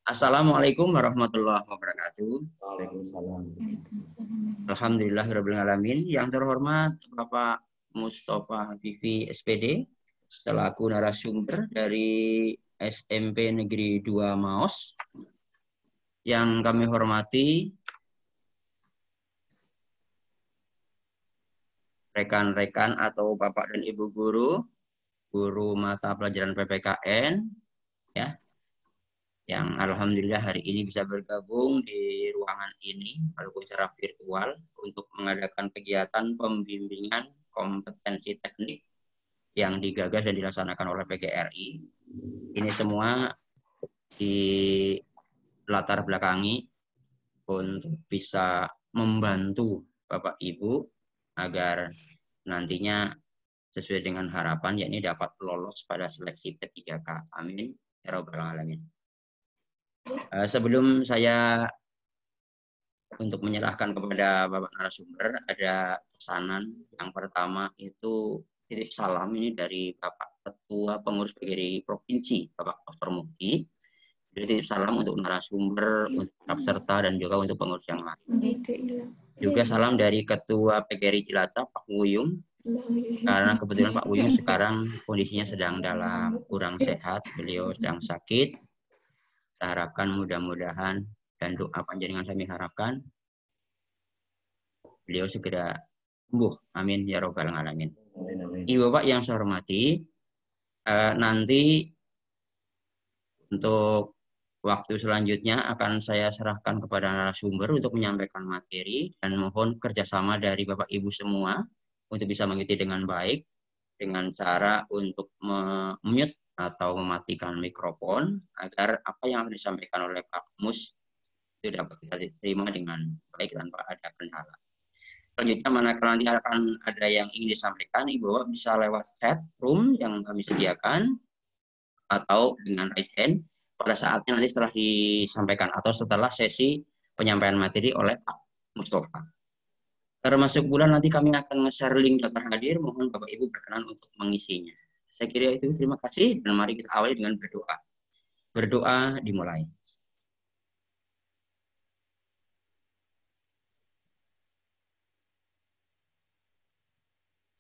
Assalamualaikum warahmatullahi wabarakatuh. Waalaikumsalam. Alhamdulillahirabbil alamin. Yang terhormat Bapak Mustafa Vivi SPD selaku narasumber dari SMP Negeri 2 Maos. Yang kami hormati rekan-rekan atau Bapak dan Ibu guru mata pelajaran PPKN ya, yang alhamdulillah hari ini bisa bergabung di ruangan ini walaupun secara virtual untuk mengadakan kegiatan pembimbingan kompetensi teknik yang digagas dan dilaksanakan oleh PGRI. Ini semua di latar belakangi untuk bisa membantu Bapak Ibu agar nantinya sesuai dengan harapan yakni dapat lolos pada seleksi P3K. Amin ya rabbal alamin. Sebelum saya untuk menyerahkan kepada Bapak narasumber, ada pesanan. Yang pertama itu titip salam ini dari Bapak Ketua Pengurus PGRI Provinsi, Bapak Dr. Mukti. Jadi titip salam untuk narasumber, untuk peserta, dan juga untuk pengurus yang lain. Juga salam dari Ketua PGRI Cilacap, Pak Wuyung. Karena kebetulan Pak Wuyung sekarang kondisinya sedang dalam kurang sehat, beliau sedang sakit. Kita harapkan mudah-mudahan dan doa panjenengan kami harapkan beliau segera sembuh. Amin ya robbal alamin. Ibu Bapak yang saya hormati, nanti untuk waktu selanjutnya akan saya serahkan kepada narasumber untuk menyampaikan materi dan mohon kerjasama dari Bapak Ibu semua untuk bisa mengikuti dengan baik dengan cara untuk mute atau mematikan mikrofon agar apa yang disampaikan oleh Pak Mus itu dapat kita terima dengan baik tanpa ada kendala. Selanjutnya manakala nanti akan ada yang ingin disampaikan, Ibu Bapak bisa lewat chat room yang kami sediakan atau dengan raise hand pada saatnya nanti setelah disampaikan atau setelah sesi penyampaian materi oleh Pak Mustafa. Termasuk bulan nanti kami akan nge-share link daftar hadir, mohon Bapak Ibu berkenan untuk mengisinya. Saya kira itu, terima kasih, dan mari kita awali dengan berdoa. Berdoa dimulai.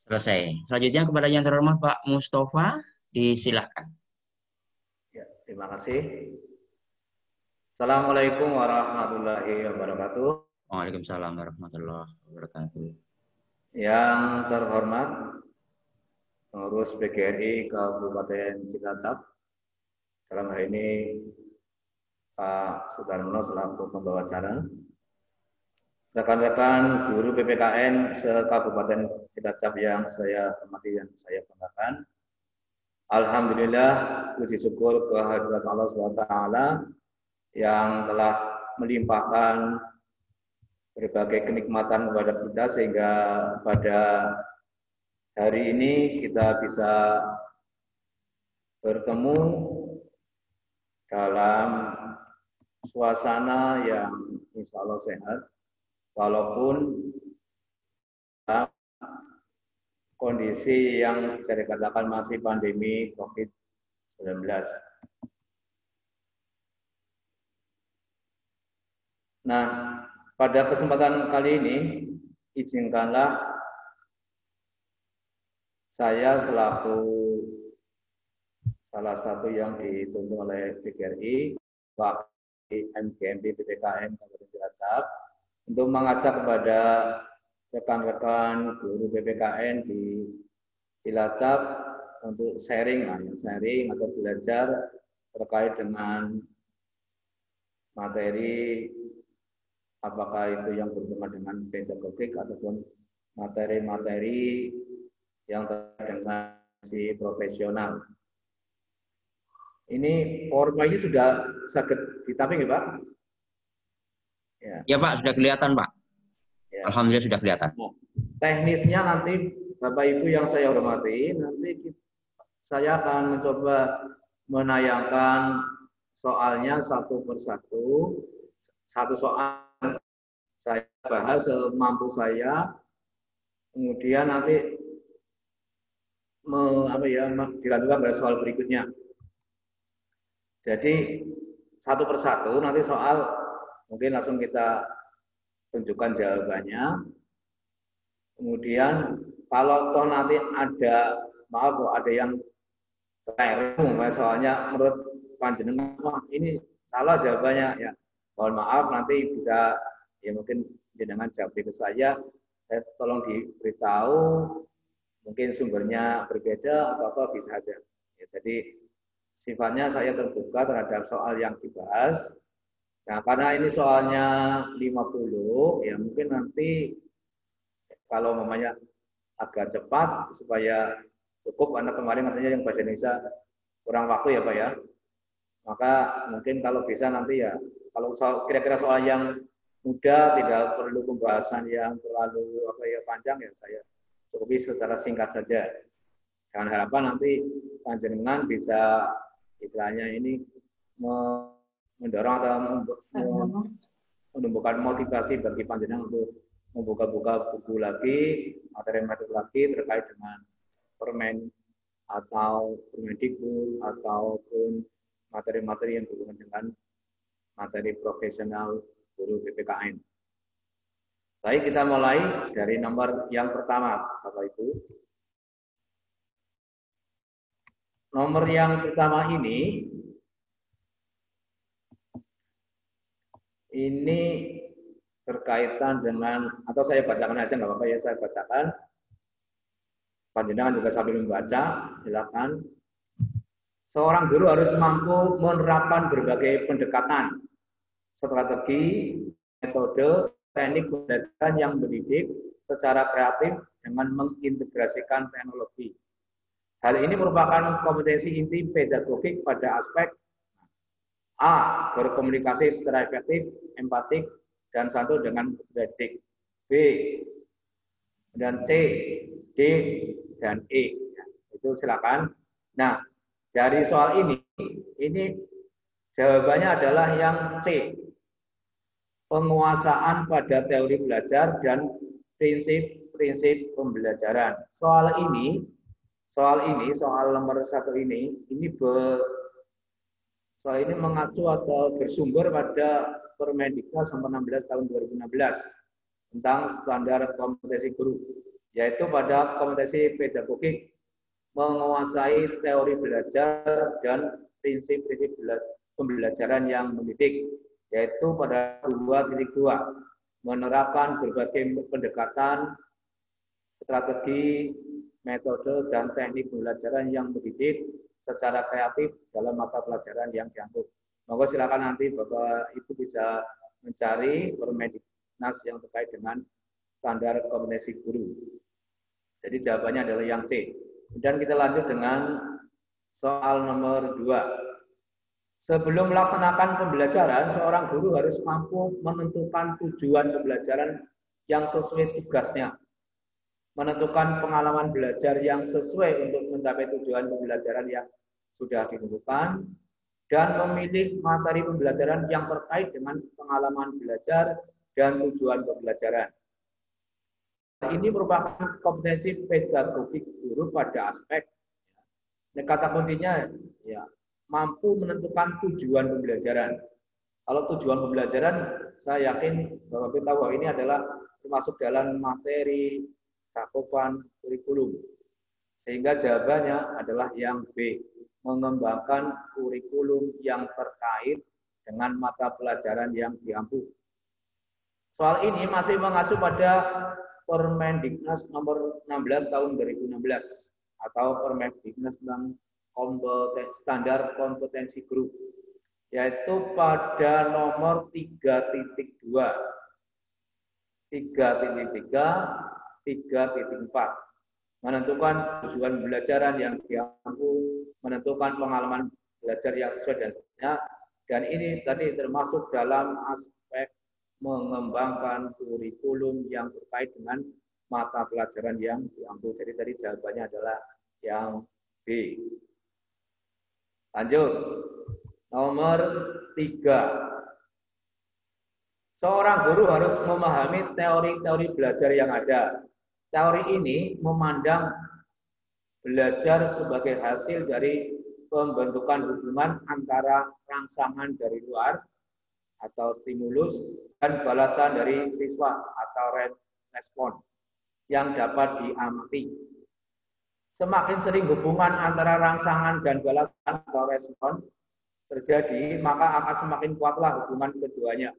Selesai. Selanjutnya kepada yang terhormat Pak Mustafa, disilahkan. Ya, terima kasih. Assalamualaikum warahmatullahi wabarakatuh. Waalaikumsalam warahmatullahi wabarakatuh. Yang terhormat pengurus PGRI Kabupaten Cilacap, dalam hal ini Pak Sudarmono selaku pembawa acara, rekan-rekan guru PPKN se-Kabupaten Cilacap yang saya hormati dan saya banggakan. Alhamdulillah, puji syukur kehadirat Allah SWT yang telah melimpahkan berbagai kenikmatan kepada kita sehingga pada hari ini kita bisa bertemu dalam suasana yang insya Allah sehat walaupun kondisi yang bisa dikatakan masih pandemi COVID-19. Nah, pada kesempatan kali ini, izinkanlah saya selaku salah satu yang dituntut oleh PGRI, wakil MGMP PPKN Kabupaten Cilacap, untuk mengajak kepada rekan-rekan guru PPKN di Cilacap untuk sharing atau belajar terkait dengan materi apakah itu yang berhubungan dengan pedagogik ataupun materi-materi yang terkait dengan si profesional. Ini PowerPoint-nya sudah sakit ditamping ya Pak? Ya Pak, sudah kelihatan Pak. Ya. Alhamdulillah sudah kelihatan. Nah, teknisnya nanti Bapak Ibu yang saya hormati, nanti saya akan mencoba menayangkan soalnya satu persatu. Satu soal saya bahas semampu saya, kemudian nanti dilanjutkan pada soal berikutnya. Jadi satu persatu nanti soal mungkin langsung kita tunjukkan jawabannya. Kemudian kalau toh nanti ada, maaf ada yang keliru, soalnya menurut panjenengan wah ini salah jawabannya ya. Mohon maaf nanti bisa ya mungkin jenengan jawab ke saya tolong diberitahu mungkin sumbernya berbeda atau apa bisa aja. Ya, jadi sifatnya saya terbuka terhadap soal yang dibahas. Nah, karena ini soalnya 50, ya mungkin nanti kalau namanya agak cepat supaya cukup karena kemarin katanya yang bahasa Indonesia kurang waktu ya Pak ya. Maka mungkin kalau bisa nanti ya kalau kira-kira soal yang mudah tidak perlu pembahasan yang terlalu panjang ya saya cukupi secara singkat saja. Dengan harapan nanti panjenengan bisa istilahnya ini mendorong atau menumbuhkan motivasi bagi panjenengan untuk membuka-buka buku lagi, materi-materi lagi terkait dengan permen atau Permendikbud ataupun materi-materi yang berhubungan dengan materi profesional guru PPKN. Baik, kita mulai dari nomor yang pertama, Bapak Ibu. Nomor yang pertama ini berkaitan dengan, atau saya bacakan aja nggak apa-apa ya, saya bacakan. Panjenengan juga sambil membaca, silakan. Seorang guru harus mampu menerapkan berbagai pendekatan, strategi, metode, teknik pembelajaran yang mendidik secara kreatif dengan mengintegrasikan teknologi. Hal ini merupakan kompetensi inti pedagogik pada aspek A. Berkomunikasi secara efektif, empatik, dan satu dengan pendidik. B. Dan C, D, dan E. Itu silakan. Nah, dari soal ini jawabannya adalah yang C. Penguasaan pada teori belajar dan prinsip-prinsip pembelajaran. Soal nomor 1 ini soal ini mengacu atau bersumber pada Permendikbud nomor 16 tahun 2016 tentang standar kompetensi guru, yaitu pada kompetensi pedagogik menguasai teori belajar dan prinsip-prinsip pembelajaran yang mendidik, yaitu pada 2.2 menerapkan berbagai pendekatan, strategi, metode, dan teknik pembelajaran yang mendidik secara kreatif dalam mata pelajaran yang diangkut. Monggo silakan nanti Bapak Ibu bisa mencari Permendiknas yang terkait dengan standar kompetensi guru. Jadi jawabannya adalah yang C. Dan kita lanjut dengan soal nomor 2. Sebelum melaksanakan pembelajaran, seorang guru harus mampu menentukan tujuan pembelajaran yang sesuai tugasnya, menentukan pengalaman belajar yang sesuai untuk mencapai tujuan pembelajaran yang sudah ditentukan, dan memilih materi pembelajaran yang terkait dengan pengalaman belajar dan tujuan pembelajaran. Ini merupakan kompetensi pedagogik guru pada aspek, kata kuncinya ya, mampu menentukan tujuan pembelajaran. Kalau tujuan pembelajaran, saya yakin bahwa kita tahu ini adalah termasuk dalam materi cakupan kurikulum. Sehingga jawabannya adalah yang B, mengembangkan kurikulum yang terkait dengan mata pelajaran yang diampu. Soal ini masih mengacu pada Permendiknas nomor 16 tahun 2016 atau Permendiknas tentang standar kompetensi guru, yaitu pada nomor 3.2, 3.3, 3.4, menentukan tujuan pembelajaran yang diampu, menentukan pengalaman belajar yang sesuai dan sebagainya. Dan ini tadi termasuk dalam aspek mengembangkan kurikulum yang terkait dengan mata pelajaran yang diampu. Jadi tadi jawabannya adalah yang B. Lanjut. Nomor 3. Seorang guru harus memahami teori-teori belajar yang ada. Teori ini memandang belajar sebagai hasil dari pembentukan hubungan antara rangsangan dari luar atau stimulus dan balasan dari siswa atau respon yang dapat diamati. Semakin sering hubungan antara rangsangan dan balasan atau respon terjadi, maka akan semakin kuatlah hubungan keduanya.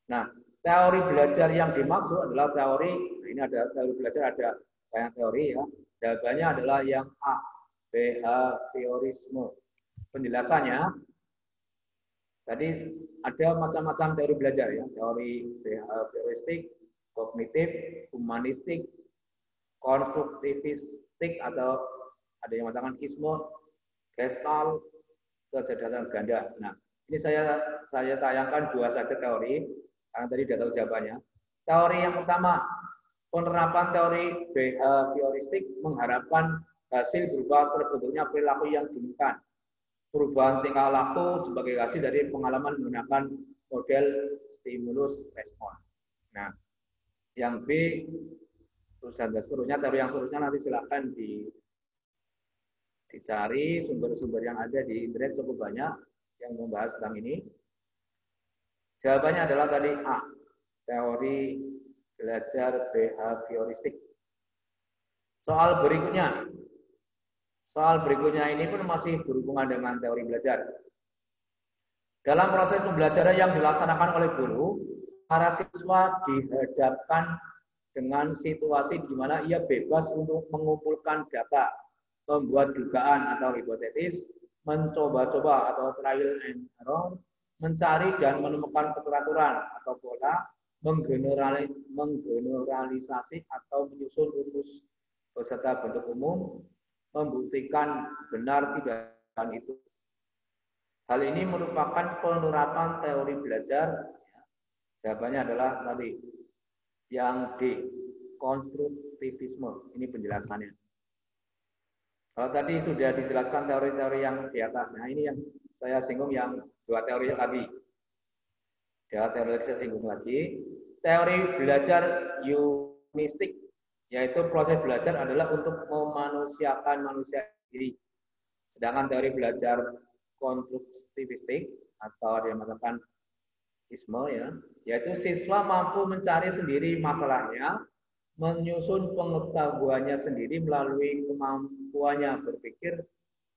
Nah, teori belajar yang dimaksud adalah teori, ini ada teori belajar, ada banyak teori ya. Jawabannya adalah yang A, behaviorisme. Penjelasannya, tadi ada macam-macam teori belajar ya, teori behavioristik, kognitif, humanistik, konstruktivistik atau ada yang mengatakan isme, gestalt, kecerdasan ganda. Nah, ini saya tayangkan dua saja teori, karena tadi sudah tahu jawabannya. Teori yang pertama, penerapan teori behavioristik mengharapkan hasil berupa terbentuknya perilaku yang diinginkan. Perubahan tingkah laku sebagai hasil dari pengalaman menggunakan model stimulus respon. Nah, yang B dan seterusnya, teori yang seterusnya nanti silakan dicari sumber-sumber yang ada di internet cukup banyak yang membahas tentang ini. Jawabannya adalah tadi A, teori belajar behavioristik. Soal berikutnya ini pun masih berhubungan dengan teori belajar. Dalam proses pembelajaran yang dilaksanakan oleh guru, para siswa dihadapkan dengan situasi di mana ia bebas untuk mengumpulkan data, membuat dugaan atau hipotesis, mencoba-coba atau trial and error, mencari dan menemukan keteraturan atau pola, menggeneralisasi atau menyusun rumus beserta bentuk umum, membuktikan benar tidaknya itu. Hal ini merupakan penerapan teori belajar. Jawabannya adalah tadi yang D, konstruktivisme. Ini penjelasannya. Kalau tadi sudah dijelaskan teori-teori yang di atas. Nah, ini yang saya singgung yang dua teori tadi. Dua teori saya singgung lagi. Teori belajar humanistik, yaitu proses belajar adalah untuk memanusiakan manusia sendiri. Sedangkan teori belajar konstruktivistik atau yang mengatakan isme ya, yaitu siswa mampu mencari sendiri masalahnya, menyusun pengetahuannya sendiri melalui kemampuannya berpikir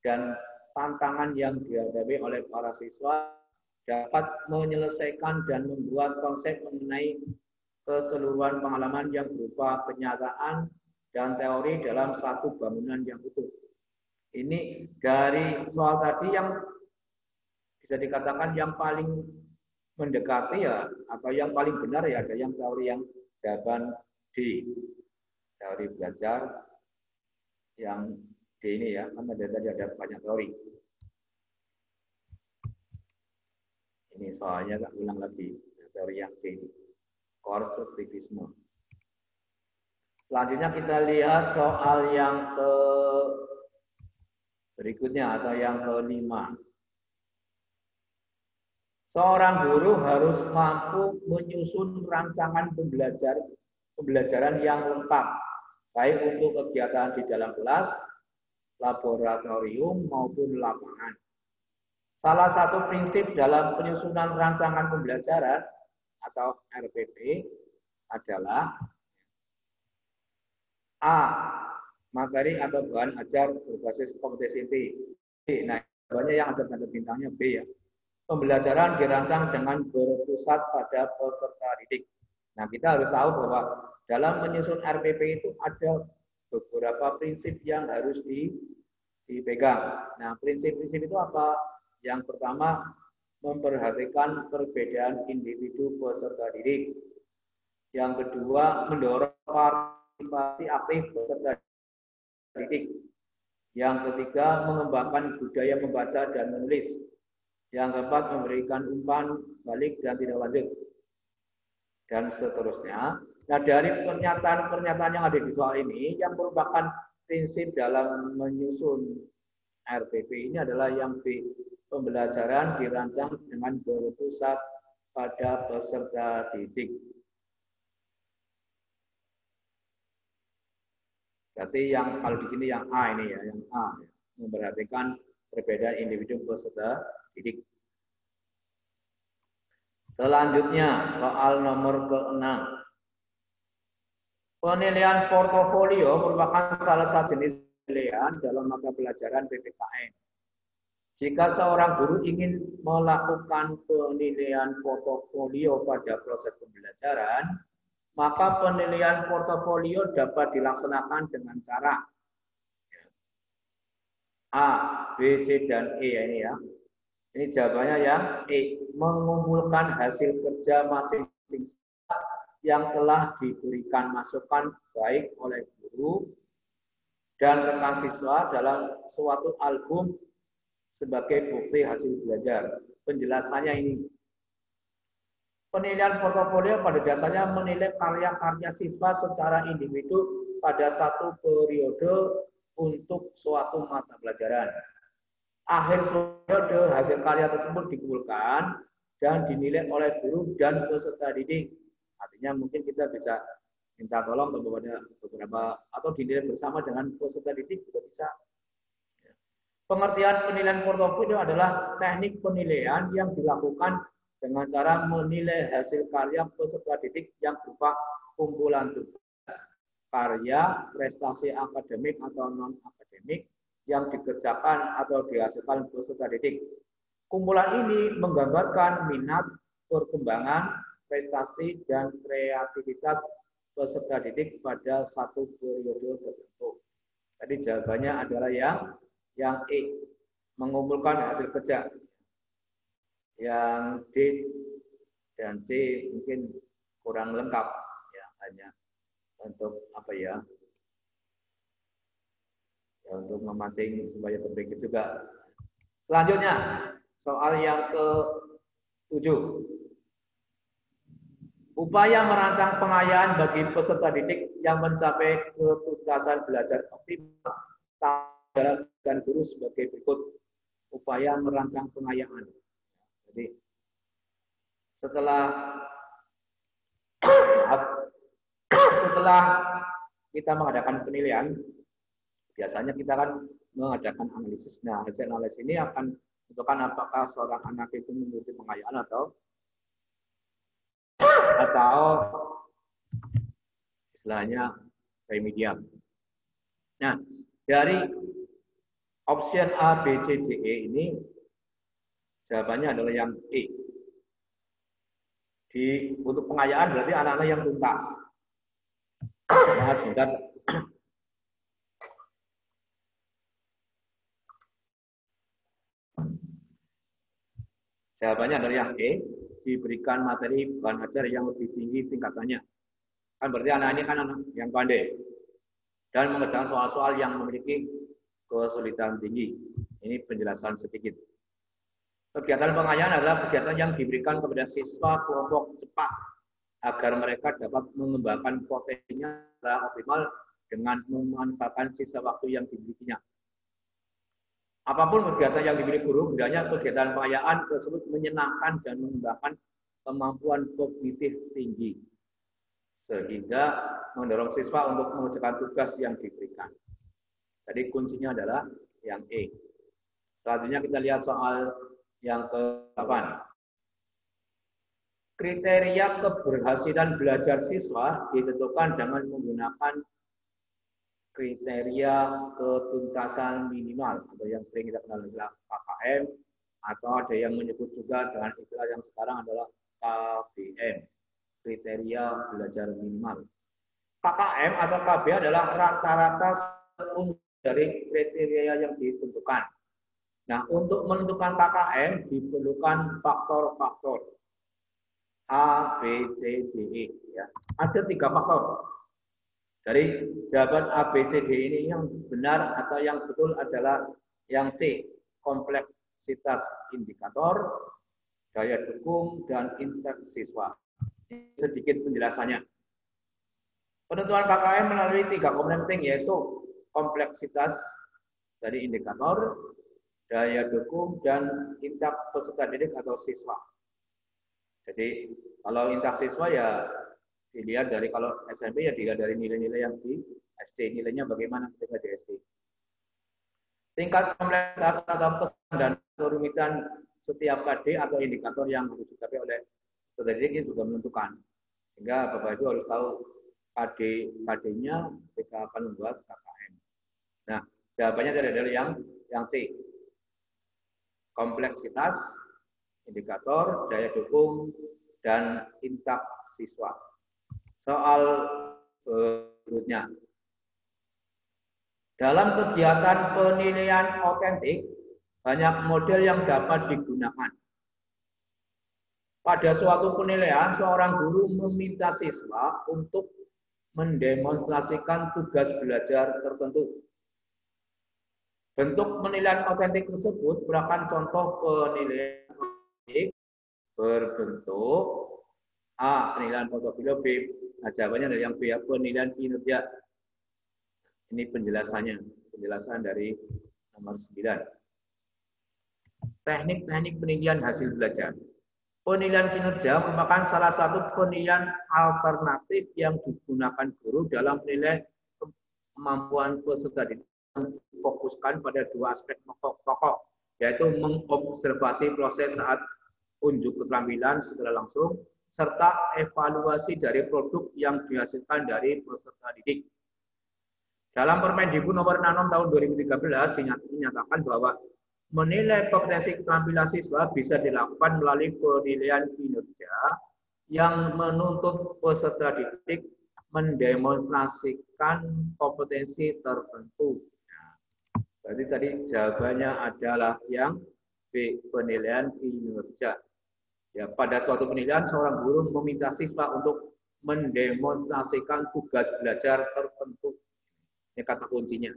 dan tantangan yang dihadapi oleh para siswa dapat menyelesaikan dan membuat konsep mengenai keseluruhan pengalaman yang berupa kenyataan dan teori dalam satu bangunan yang utuh. Ini dari soal tadi yang bisa dikatakan yang paling mendekati ya, atau yang paling benar ya, ada yang teori yang jawaban D, teori belajar yang D ini ya, kan ada banyak teori. Ini soalnya tak ulang lagi, teori yang D ini, konstruktivisme. Selanjutnya kita lihat soal yang berikutnya atau yang kelima. Seorang guru harus mampu menyusun rancangan pembelajaran yang lengkap, baik untuk kegiatan di dalam kelas, laboratorium, maupun lapangan. Salah satu prinsip dalam penyusunan rancangan pembelajaran atau RPP adalah A. Materi atau bahan ajar berbasis kompetensi inti. Nah, banyak yang ada tanda bintangnya B ya. Pembelajaran dirancang dengan berpusat pada peserta didik. Nah, kita harus tahu bahwa dalam menyusun RPP itu ada beberapa prinsip yang harus dipegang. Nah, prinsip-prinsip itu apa? Yang pertama, memperhatikan perbedaan individu peserta didik. Yang kedua, mendorong partisipasi aktif peserta didik. Yang ketiga, mengembangkan budaya membaca dan menulis. Yang keempat, memberikan umpan balik dan tidak lanjut. Dan seterusnya. Nah, dari pernyataan-pernyataan yang ada di soal ini, yang merupakan prinsip dalam menyusun RPP ini adalah yang B. Pembelajaran dirancang dengan berpusat pada peserta didik. Berarti yang kalau di sini yang A ini ya, yang A. Memperhatikan perbedaan individu peserta didik. Selanjutnya, soal nomor ke-6. Penilaian portofolio merupakan salah satu jenis penilaian dalam mata pelajaran PPKN. Jika seorang guru ingin melakukan penilaian portofolio pada proses pembelajaran, maka penilaian portofolio dapat dilaksanakan dengan cara A, B, C, dan E ini ya. Ini jawabannya yang E, mengumpulkan hasil kerja masing-masing yang telah diberikan masukan baik oleh guru dan rekan siswa dalam suatu album sebagai bukti hasil belajar. Penjelasannya ini. Penilaian portofolio pada dasarnya menilai karya-karya siswa secara individu pada satu periode untuk suatu mata pelajaran. Akhir periode hasil karya tersebut dikumpulkan dan dinilai oleh guru dan peserta didik. Artinya mungkin kita bisa minta tolong kepada beberapa atau dinilai bersama dengan peserta didik juga bisa. Pengertian penilaian portofolio adalah teknik penilaian yang dilakukan dengan cara menilai hasil karya peserta didik yang berupa kumpulan tugas, karya, prestasi akademik atau non-akademik yang dikerjakan atau dihasilkan peserta didik. Kumpulan ini menggambarkan minat, perkembangan, prestasi, dan kreativitas peserta didik pada satu periode tertentu. Tadi jawabannya adalah yang E, mengumpulkan hasil kerja. Yang D dan C mungkin kurang lengkap, ya, hanya untuk apa ya? Untuk memancing supaya berpikir juga. Selanjutnya, soal yang ke-7. Upaya merancang pengayaan bagi peserta didik yang mencapai ketuntasan belajar optimal dan guru sebagai berikut. Upaya merancang pengayaan. Jadi, setelah kita mengadakan penilaian, biasanya kita kan mengadakan analisis. Nah, hasil analisis ini akan menentukan apakah seorang anak itu mengikuti pengayaan atau istilahnya remedial. Nah, dari option A, B, C, D, E ini jawabannya adalah yang E. Untuk pengayaan berarti anak-anak yang tuntas. Nah, sebentar. Jawabannya adalah yang E, diberikan materi bahan ajar yang lebih tinggi tingkatannya. Kan berarti anak ini kan anak yang pandai. Dan mengerjakan soal-soal yang memiliki kesulitan tinggi. Ini penjelasan sedikit. Kegiatan pengayaan adalah kegiatan yang diberikan kepada siswa kelompok cepat agar mereka dapat mengembangkan potensinya secara optimal dengan memanfaatkan sisa waktu yang dimilikinya. Apapun kegiatan yang dimiliki guru, hendaknya kegiatan pengayaan tersebut menyenangkan dan mengembangkan kemampuan kognitif tinggi, sehingga mendorong siswa untuk mengerjakan tugas yang diberikan. Jadi kuncinya adalah yang E. Selanjutnya kita lihat soal yang ke-8. Kriteria keberhasilan belajar siswa ditentukan dengan menggunakan kriteria ketuntasan minimal atau yang sering kita kenal istilah KKM, atau ada yang menyebut juga dengan istilah yang sekarang adalah KBM, kriteria belajar minimal. KKM atau KB adalah rata-rata dari kriteria yang ditentukan. Nah, untuk menentukan KKM diperlukan faktor-faktor A, B, C, D, E. Ya. Ada 3 faktor. Dari jawaban A, B, C, D ini yang benar atau yang betul adalah yang C, kompleksitas indikator, daya dukung, dan interaksi siswa. Sedikit penjelasannya. Penentuan KKM melalui 3 komponen penting, yaitu kompleksitas dari indikator, daya dukung, dan interaksi peserta didik atau siswa. Jadi kalau interaksi siswa ya dilihat dari, kalau SMP ya dilihat dari nilai-nilai yang di SD, nilainya bagaimana ketika di SD. Tingkat kompleksitas atau pesan dan kerumitan setiap KD atau indikator yang harus dicapai oleh peserta didik ini juga menentukan. Sehingga Bapak Ibu harus tahu KD-nya ketika akan membuat KKM. Nah, jawabannya adalah yang C. Kompleksitas, indikator, daya dukung, dan intak siswa. Soal berikutnya. Dalam kegiatan penilaian otentik, banyak model yang dapat digunakan. Pada suatu penilaian, seorang guru meminta siswa untuk mendemonstrasikan tugas belajar tertentu. Bentuk penilaian otentik tersebut merupakan contoh penilaian otentik berbentuk A. Penilaian portofolio, B. Nah, jawabannya dari yang B, penilaian kinerja. Ini penjelasan dari nomor 9. Teknik-teknik penilaian hasil belajar. Penilaian kinerja merupakan salah satu penilaian alternatif yang digunakan guru dalam menilai kemampuan peserta didik yang difokuskan pada dua aspek pokok, yaitu mengobservasi proses saat unjuk keterampilan secara langsung, serta evaluasi dari produk yang dihasilkan dari peserta didik. Dalam Permendikbud nomor 66 tahun 2013 dinyatakan bahwa menilai kompetensi keterampilan siswa bisa dilakukan melalui penilaian kinerja yang menuntut peserta didik mendemonstrasikan kompetensi tertentu. Nah, berarti tadi jawabannya adalah yang B, penilaian kinerja. Ya, pada suatu penilaian, seorang guru meminta siswa untuk mendemonstrasikan tugas belajar tertentu. Ini kata kuncinya.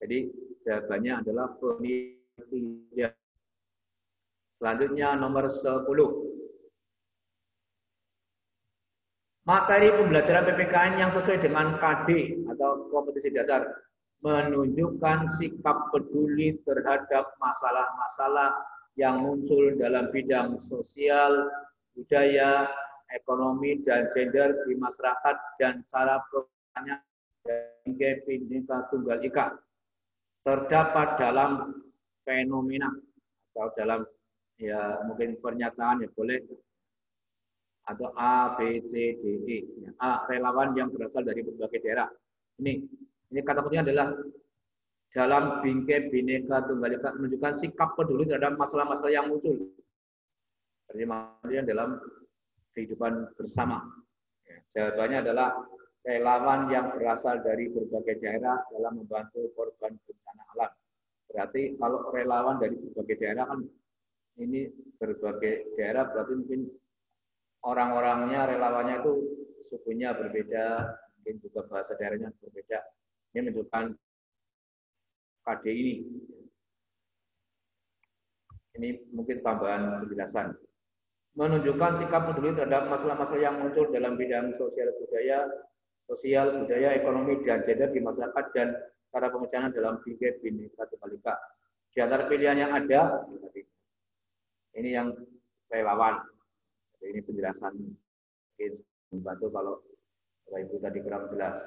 Jadi jawabannya adalah penilaian. Selanjutnya nomor 10. Materi pembelajaran PPKN yang sesuai dengan KD atau kompetensi dasar menunjukkan sikap peduli terhadap masalah-masalah yang muncul dalam bidang sosial, budaya, ekonomi, dan gender di masyarakat dan cara pelaksanaan hingga Bhinneka Tunggal Ika terdapat dalam fenomena atau dalam ya mungkin pernyataan ya boleh atau A, B, C, D, E. A, relawan yang berasal dari berbagai daerah. Ini kata kuncinya adalah dalam bingkai Bhinneka Tunggal Ika menunjukkan sikap peduli terhadap masalah-masalah yang muncul. Artinya dalam kehidupan bersama. Ya, jawabannya adalah relawan yang berasal dari berbagai daerah dalam membantu korban bencana alam. Berarti kalau relawan dari berbagai daerah kan ini berbagai daerah berarti mungkin orang-orangnya relawannya itu sukunya berbeda, mungkin juga bahasa daerahnya berbeda. Ini menunjukkan KD ini. Ini mungkin tambahan penjelasan. Menunjukkan sikap peduli terhadap masalah-masalah yang muncul dalam bidang sosial, budaya, ekonomi, dan gender di masyarakat dan cara pengerjaan dalam bingkai Bhinneka Tunggal Ika. Di antara pilihan yang ada, ini yang relawan. Jadi ini penjelasan mungkin membantu kalau Bapak Ibu tadi kurang jelas.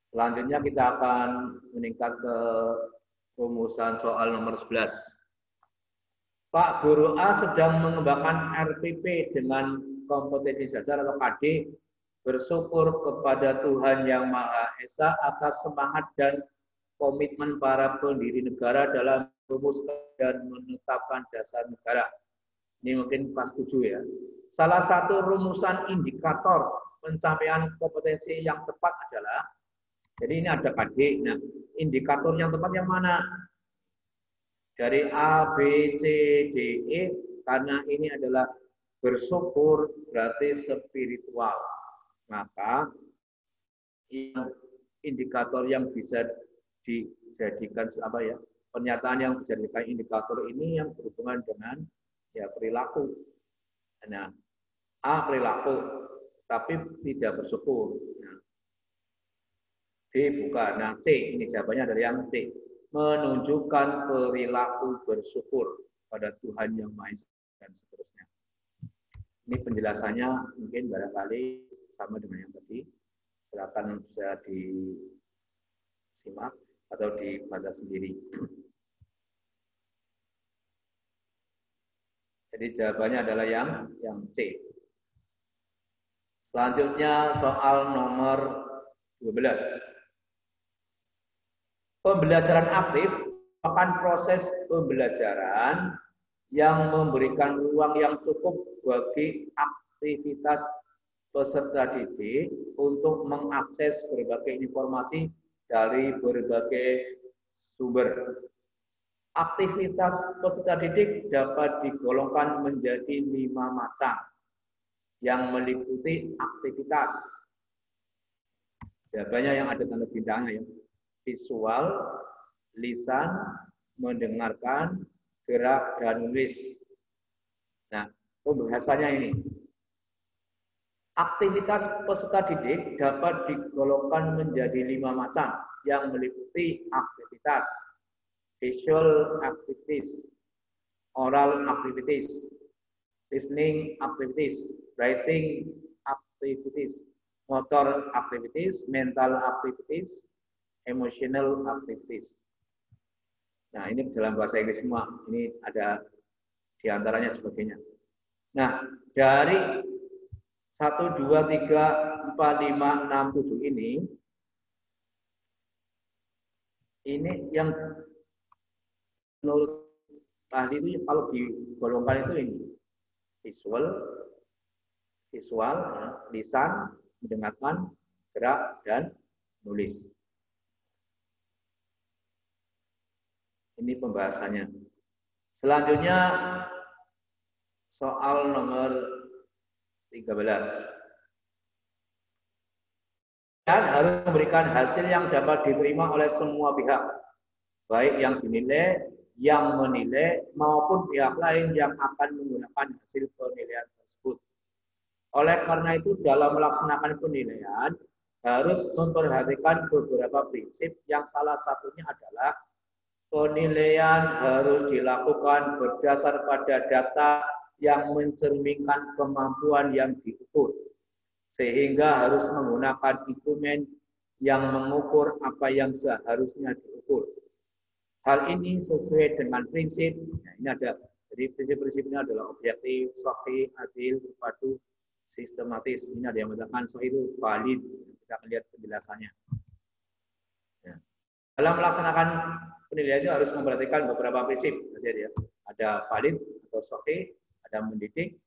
Selanjutnya kita akan meningkat ke rumusan soal nomor 11. Pak Guru A sedang mengembangkan RPP dengan kompetensi dasar atau KD, bersyukur kepada Tuhan Yang Maha Esa atas semangat dan komitmen para pendiri negara dalam merumuskan dan menetapkan dasar negara. Ini mungkin kelas 7 ya. Salah satu rumusan indikator pencapaian kompetensi yang tepat adalah, jadi ini ada KD. Nah, indikator yang tepat yang mana? Dari A, B, C, D, E, karena ini adalah bersyukur berarti spiritual. Maka indikator yang bisa dijadikan apa ya? Pernyataan yang bisa dijadikan indikator ini yang berhubungan dengan ya perilaku. Nah, A perilaku, tapi tidak bersyukur. Nah, B bukan. Nah, C ini jawabannya dari yang C. Menunjukkan perilaku bersyukur pada Tuhan Yang Maha Esa dan seterusnya. Ini penjelasannya mungkin barangkali sama dengan yang tadi. Silakan bisa disimak. atau dibaca sendiri. Jadi jawabannya adalah yang C. Selanjutnya soal nomor 12. Pembelajaran aktif merupakan proses pembelajaran yang memberikan ruang yang cukup bagi aktivitas peserta didik untuk mengakses berbagai informasi dari berbagai sumber. Aktivitas peserta didik dapat digolongkan menjadi 5 macam yang meliputi aktivitas. Jawabannya yang ada tanda bintangnya ya. Visual, lisan, mendengarkan, gerak, dan nulis. Nah, pembahasannya ini. Aktivitas peserta didik dapat digolongkan menjadi 5 macam yang meliputi aktivitas. Visual activities, oral activities, listening activities, writing activities, motor activities, mental activities, emotional activities. Nah, ini dalam bahasa Inggris semua. Ini ada diantaranya sebagainya. Nah, dari 1, 2, 3, 4, 5, 6, 7 ini yang menurut ahli itu kalau digolongkan itu ini visual, lisan, mendengarkan, gerak, dan nulis. Ini pembahasannya. Selanjutnya soal nomor 13. Dan harus memberikan hasil yang dapat diterima oleh semua pihak, baik yang dinilai, yang menilai, maupun pihak lain yang akan menggunakan hasil penilaian tersebut. Oleh karena itu, dalam melaksanakan penilaian, harus memperhatikan beberapa prinsip yang salah satunya adalah penilaian harus dilakukan berdasar pada data yang mencerminkan kemampuan yang diukur, sehingga harus menggunakan instrumen yang mengukur apa yang seharusnya diukur. Hal ini sesuai dengan prinsip, nah ini ada, jadi prinsip-prinsipnya adalah objektif, sahih, adil, terpadu, sistematis. Ini ada yang mengatakan sahih itu valid. Kita akan lihat penjelasannya. Ya. Dalam melaksanakan penilaian itu harus memperhatikan beberapa prinsip. Jadi, ya, ada valid atau sahih, ada mendidik,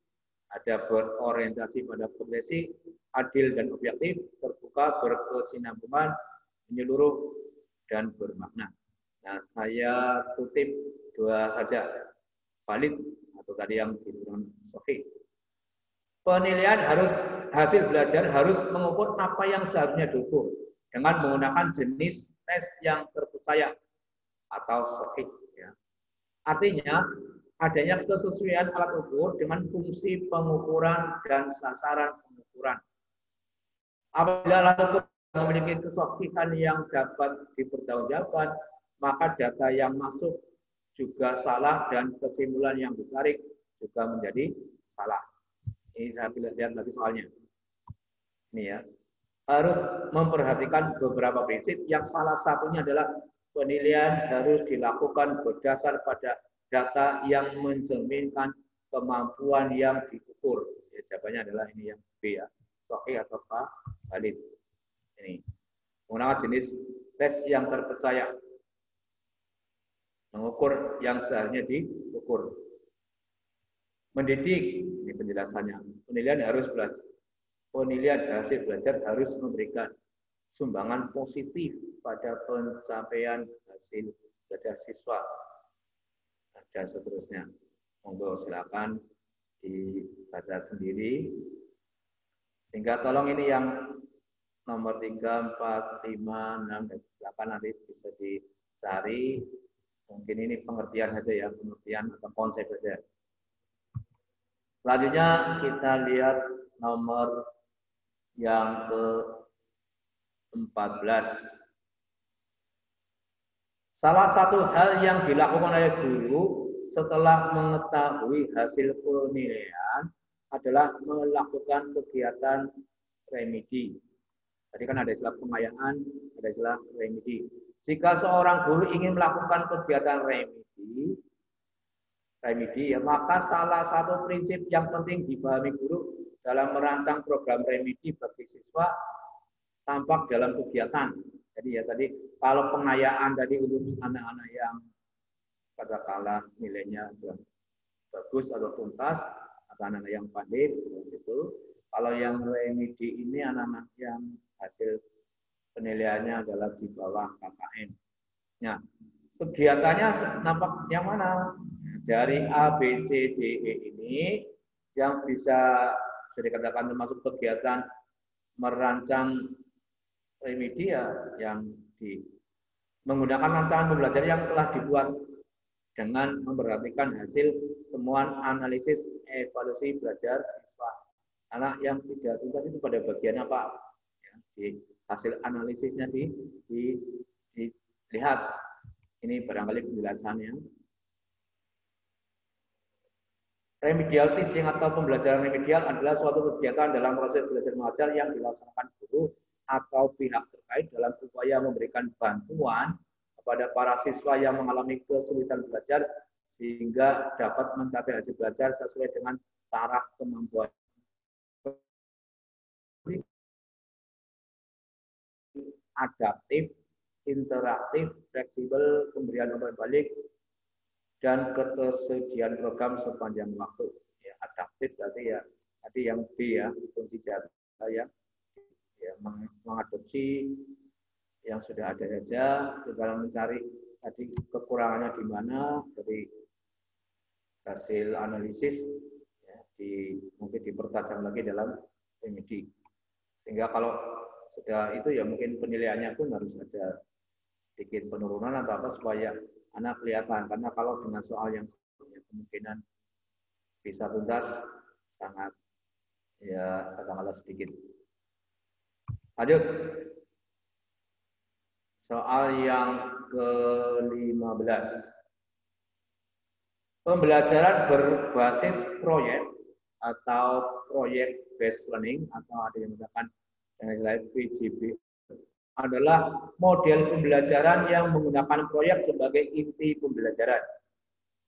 ada berorientasi pada kompetensi, adil dan objektif, terbuka, berkesinambungan, menyeluruh, dan bermakna. Nah, saya kutip 2 saja, valid atau tadi yang diturunkan sahih. Penilaian hasil belajar harus mengukur apa yang seharusnya diukur dengan menggunakan jenis tes yang terpercaya atau sahih. Ya. Artinya adanya kesesuaian alat ukur dengan fungsi pengukuran dan sasaran pengukuran. Apabila alat ukur memiliki kesahihan yang dapat dipertanggungjawabkan, maka data yang masuk juga salah dan kesimpulan yang ditarik juga menjadi salah. Ini saya lihat lagi soalnya. Ini ya. Harus memperhatikan beberapa prinsip yang salah satunya adalah penilaian harus dilakukan berdasar pada data yang mencerminkan kemampuan yang diukur. Ya, jawabannya adalah ini yang B ya. Sahih atau valid. Ini. Menggunakan jenis tes yang terpercaya. Mengukur yang seharusnya diukur. Mendidik, ini penjelasannya. Penilaian harus belajar. Penilaian hasil belajar harus memberikan sumbangan positif pada pencapaian hasil belajar siswa dan seterusnya. Monggo silakan dibaca sendiri. Sehingga tolong ini yang nomor 3, 4, 5, 6 dan silakan nanti bisa dicari. Mungkin ini pengertian saja ya, pengertian atau konsep saja. Selanjutnya kita lihat nomor yang ke-14. Salah satu hal yang dilakukan oleh guru setelah mengetahui hasil penilaian adalah melakukan kegiatan remedi. Tadi kan ada istilah pengayaan, ada istilah remedi. Jika seorang guru ingin melakukan kegiatan remedi ya, maka salah satu prinsip yang penting dipahami guru dalam merancang program remedi bagi siswa tampak dalam kegiatan. Jadi ya tadi kalau pengayaan tadi untuk anak-anak yang katakanlah nilainya bagus atau tuntas, atau anak-anak yang pandai gitu. Kalau yang remedi ini anak-anak yang hasil penilaiannya adalah di bawah KKM. Nah, kegiatannya nampak yang mana? Dari A, B, C, D, E ini yang bisa dikatakan termasuk kegiatan merancang remedi yang menggunakan rancangan pembelajaran yang telah dibuat dengan memperhatikan hasil temuan analisis evaluasi belajar siswa. Anak yang tidak tuntas itu pada bagian apa? Ya, di hasil analisisnya dilihat. Ini barangkali penjelasannya. Remedial teaching atau pembelajaran remedial adalah suatu kegiatan dalam proses belajar mengajar yang dilaksanakan guru atau pihak terkait dalam upaya memberikan bantuan kepada para siswa yang mengalami kesulitan belajar sehingga dapat mencapai hasil belajar sesuai dengan taraf kemampuan. Adaptif, interaktif, fleksibel, pemberian umpan balik, dan ketersediaan program sepanjang waktu. Ya, adaptif berarti ya tadi yang B ya, kunci jasa ya mengadopsi yang sudah ada saja, dalam mencari tadi kekurangannya di mana dari hasil analisis ya, mungkin dipertajam lagi dalam remedi. Sehingga kalau sudah itu ya mungkin penilaiannya pun harus ada sedikit penurunan atau apa supaya anak kelihatan, karena kalau dengan soal yang kemungkinan bisa tuntas sangat ya katakanlah sedikit. Lanjut. Soal yang ke-15. Pembelajaran berbasis proyek atau proyek based learning atau ada yang mengatakan yang PGB adalah model pembelajaran yang menggunakan proyek sebagai inti pembelajaran.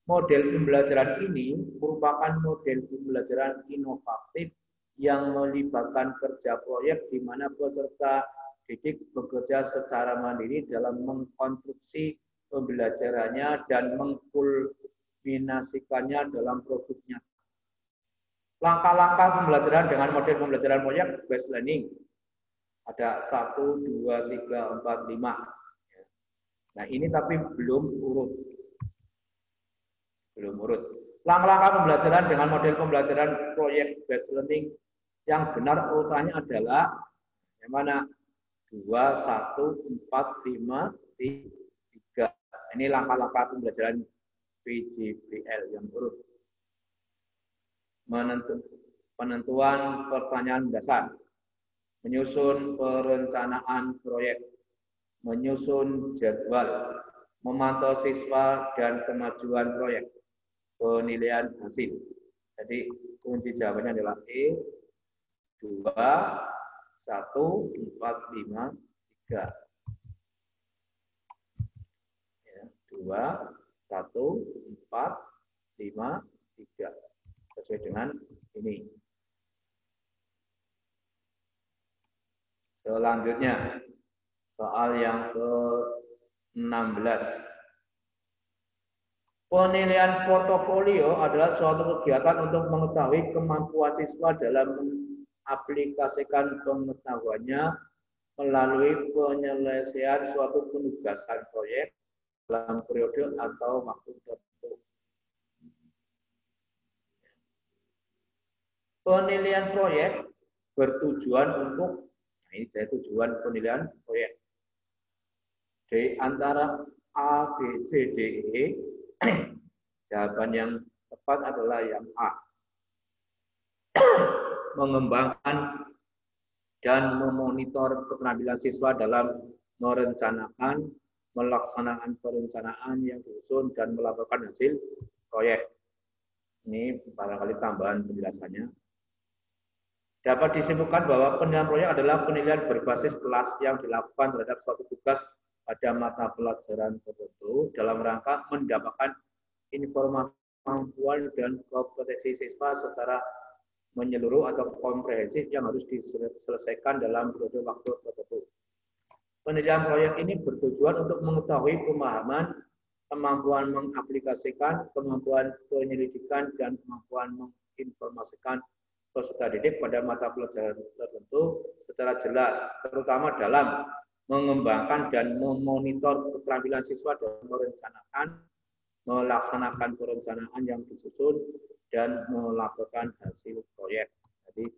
Model pembelajaran ini merupakan model pembelajaran inovatif yang melibatkan kerja proyek di mana peserta didik bekerja secara mandiri dalam mengkonstruksi pembelajarannya dan mengkulminasikannya dalam produknya. Langkah-langkah pembelajaran dengan model pembelajaran proyek based learning. Ada 1, 2, 3, 4, 5. Nah ini tapi belum urut. Langkah-langkah pembelajaran dengan model pembelajaran proyek based learning yang benar urutannya adalah yang mana? 2, 1, 4, 5, 3. Ini langkah-langkah pembelajaran PJBL yang urut. Penentuan pertanyaan dasar. Menyusun perencanaan proyek, menyusun jadwal, memantau siswa dan kemajuan proyek, penilaian hasil. Jadi kunci jawabannya adalah E, 2, 1, 4, 5, 3. Ya, 2, 1, 4, 5, 3. Sesuai dengan ini. Selanjutnya, soal yang ke-16. Penilaian portofolio adalah suatu kegiatan untuk mengetahui kemampuan siswa dalam mengaplikasikan pengetahuannya melalui penyelesaian suatu penugasan proyek dalam periode atau waktu tertentu. Penilaian proyek bertujuan untuk ini saya tujuan penilaian proyek. Di antara A, B, C, D, E, jawaban yang tepat adalah yang A. Mengembangkan dan memonitor keterampilan siswa dalam merencanakan, melaksanakan perencanaan yang disusun, dan melaporkan hasil proyek. Ini barangkali tambahan penjelasannya. Dapat disimpulkan bahwa penilaian proyek adalah penilaian berbasis kelas yang dilakukan terhadap suatu tugas pada mata pelajaran tertentu dalam rangka mendapatkan informasi kemampuan dan kompetensi siswa secara menyeluruh atau komprehensif yang harus diselesaikan dalam periode waktu tertentu. Penilaian proyek ini bertujuan untuk mengetahui pemahaman, kemampuan mengaplikasikan, kemampuan penyelidikan, dan kemampuan menginformasikan peserta didik pada mata pelajaran tertentu secara jelas, terutama dalam mengembangkan dan memonitor keterampilan siswa dalam merencanakan, melaksanakan perencanaan yang disusun, dan melaporkan hasil proyek. Jadi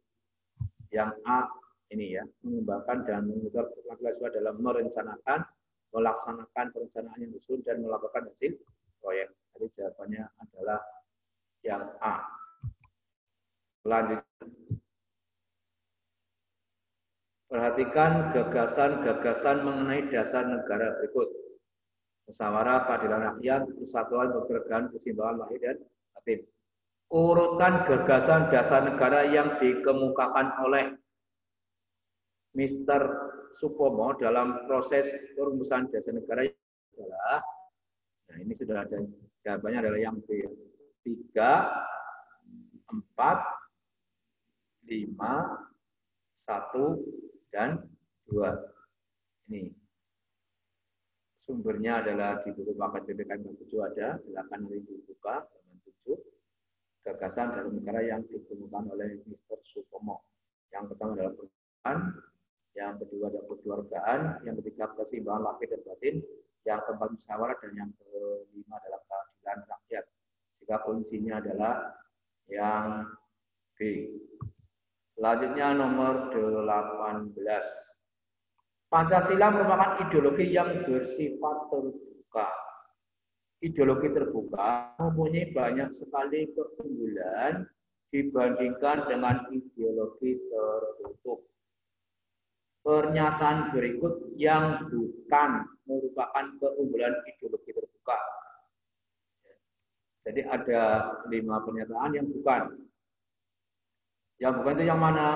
yang A ini ya, mengembangkan dan memonitor keterampilan siswa dalam merencanakan, melaksanakan perencanaan yang disusun, dan melaporkan hasil proyek. Jadi jawabannya adalah yang A. Selanjutnya, perhatikan gagasan-gagasan mengenai dasar negara berikut. Musyawarah, keadilan rakyat, persatuan, keberagaman, keseimbangan lahir dan batin. Urutan gagasan dasar negara yang dikemukakan oleh Mr. Supomo dalam proses perumusan dasar negara adalah, nah ini sudah ada jawabannya adalah yang B. 3, 4, 5, 1, dan 2. Ini sumbernya adalah di buku paket PPKM 7 ada, silakan nanti dibuka halaman 7. Gagasan dari negara yang ditemukan oleh Mr. Supomo. Yang pertama adalah perubahan, yang kedua adalah kekeluargaan, yang ketiga keseimbangan lahir dan batin, yang keempat musyawarah, dan yang kelima adalah keadilan rakyat. Jika kuncinya adalah yang B. Selanjutnya nomor 18. Pancasila merupakan ideologi yang bersifat terbuka. Ideologi terbuka mempunyai banyak sekali keunggulan dibandingkan dengan ideologi tertutup. Pernyataan berikut yang bukan merupakan keunggulan ideologi terbuka. Jadi ada 5 pernyataan yang bukan. Yang bukan itu yang mana?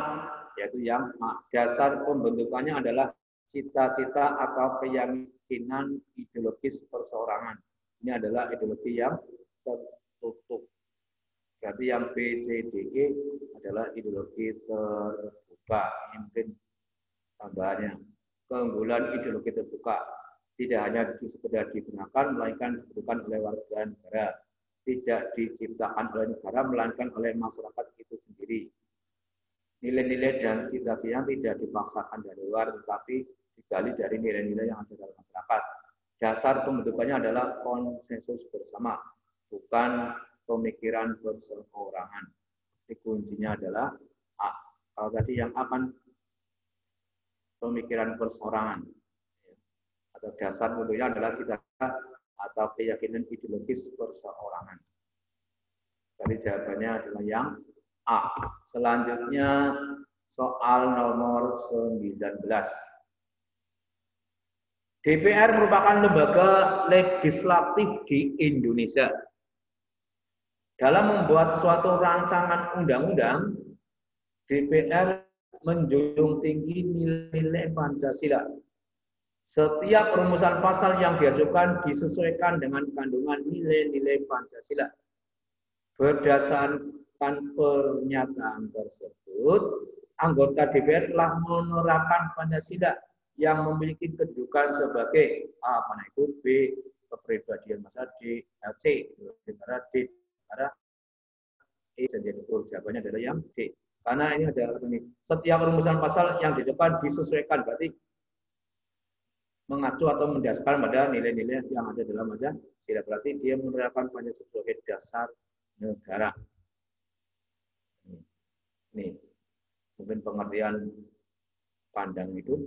Yaitu yang dasar pembentukannya adalah cita-cita atau keyakinan ideologis perseorangan. Ini adalah ideologi yang tertutup. Berarti yang B, C, D, E adalah ideologi terbuka. Ini mungkin tambahannya. Keunggulan ideologi terbuka tidak hanya sekedar digunakan, melainkan dibutuhkan oleh warga negara. Tidak diciptakan oleh negara, melainkan oleh masyarakat itu sendiri. Nilai-nilai dan cita-cita yang tidak dipaksakan dari luar, tetapi digali dari nilai-nilai yang ada dalam masyarakat. Dasar pembentukannya adalah konsensus bersama, bukan pemikiran perseorangan. Jadi kuncinya adalah A. Kalau tadi yang akan pemikiran perseorangan, atau dasar pembentukannya adalah cita-cita atau keyakinan ideologis perseorangan. Jadi jawabannya adalah yang A. Selanjutnya soal nomor 19. DPR merupakan lembaga legislatif di Indonesia. Dalam membuat suatu rancangan undang-undang, DPR menjunjung tinggi nilai-nilai Pancasila. Setiap perumusan pasal yang diajukan disesuaikan dengan kandungan nilai-nilai Pancasila. Berdasarkan pernyataan tersebut, anggota DPR telah menerapkan Pancasila yang memiliki kedudukan sebagai A, mana itu B, kepribadian masa D, C, negara D, negara E, dan betul jawabannya adalah yang D. Karena ini ada setiap rumusan pasal yang di depan disesuaikan, berarti mengacu atau mendasarkan pada nilai-nilai yang ada dalam Pancasila. Berarti dia menerapkan Pancasila sebagai dasar negara. Nih, mungkin pengertian pandang hidup,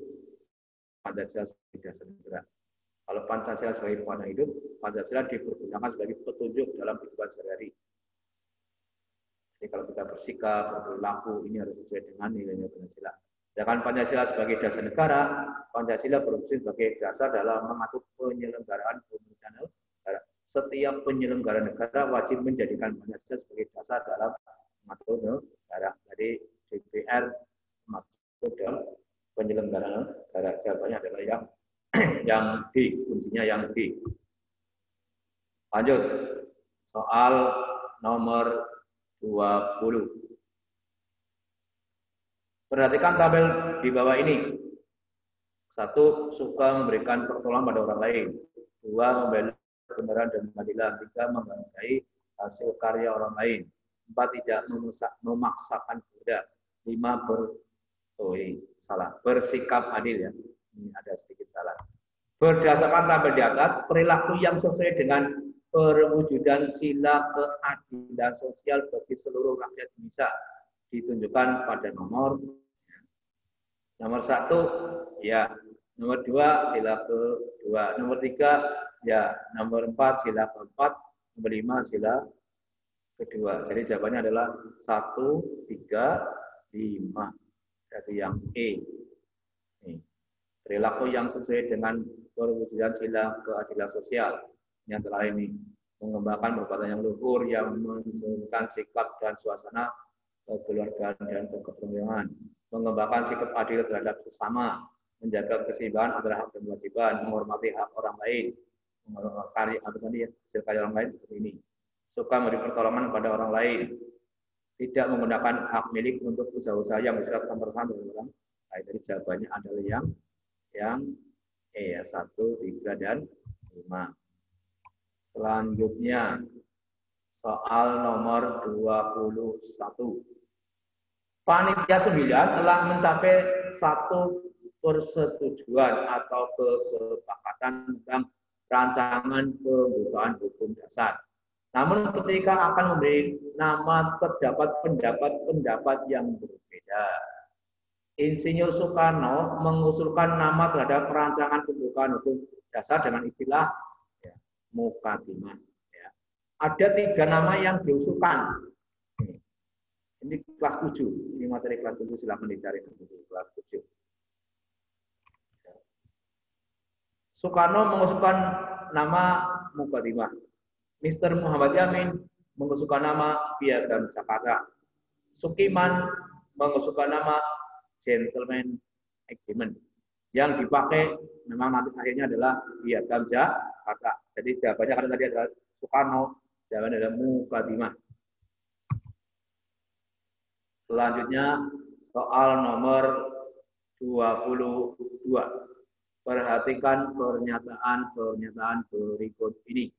Pancasila sebagai dasar negara. Kalau Pancasila sebagai pandang hidup, Pancasila dipergunakan sebagai petunjuk dalam kehidupan sehari-hari. Jadi kalau kita bersikap, berperilaku, ini harus sesuai dengan nilai-nilai Pancasila. Sedangkan Pancasila sebagai dasar negara, Pancasila berfungsi sebagai dasar dalam mengatur penyelenggaraan pemerintahan negara. Setiap penyelenggara negara wajib menjadikan Pancasila sebagai dasar dalam mengatur negara. Jadi DPR masuk dalam penyelenggaraan negara. Jawabannya adalah yang Yang D, kuncinya yang D. Lanjut. Soal nomor 20. Perhatikan tabel di bawah ini. 1. Suka memberikan pertolongan pada orang lain. 2. Membela kebenaran dan keadilan. 3. Menghargai hasil karya orang lain. 4. Tidak memaksakan kehendak. 5. Bersikap adil ya. Ini ada sedikit salah. Berdasarkan tabel di atas, perilaku yang sesuai dengan perwujudan sila keadilan sosial bagi seluruh rakyat Indonesia ditunjukkan pada nomor 1 ya, nomor 2 sila ke-2, nomor 3 ya, nomor 4 sila ke-4, nomor 5 sila ke-2. Jadi jawabannya adalah 1, 3, 5. Jadi yang E. Nih. Perilaku yang sesuai dengan perwujudan sila keadilan sosial. Yang terakhir ini mengembangkan perbuatan yang luhur yang menunjukkan sikap dan suasana kekeluargaan dan keketuhanan, mengembangkan sikap adil terhadap sesama, menjaga keseimbangan antara hak dan kewajiban, menghormati hak orang lain, menghormati hasil karya orang lain seperti ini, suka memberi pertolongan pada orang lain, tidak menggunakan hak milik untuk usaha-usaha yang bersifat pemerasan dari orang lain. Jadi jawabannya adalah yang E ya, 1, 3, dan 5. Selanjutnya, soal nomor 21. Panitia 9 telah mencapai satu persetujuan atau kesepakatan tentang rancangan pembukaan hukum dasar. Namun ketika akan memberi nama terdapat pendapat yang berbeda. Insinyur Soekarno mengusulkan nama terhadap rancangan pembukaan hukum dasar dengan istilah ya, mukadimah. Ya. Ada 3 nama yang diusulkan. Ini kelas 7. Ini materi kelas 7, silakan dicari di kelas 7. Soekarno mengusulkan nama mukadimah. Mr. Muhammad Yamin mengusulkan nama Piagam Jakarta. Sukiman mengusulkan nama Gentleman Agreement. Yang dipakai memang nanti akhirnya adalah Piagam Jakarta. Jadi jawabannya karena tadi adalah Soekarno, jawabannya adalah mukadimah. Selanjutnya soal nomor 22. Perhatikan pernyataan berikut ini.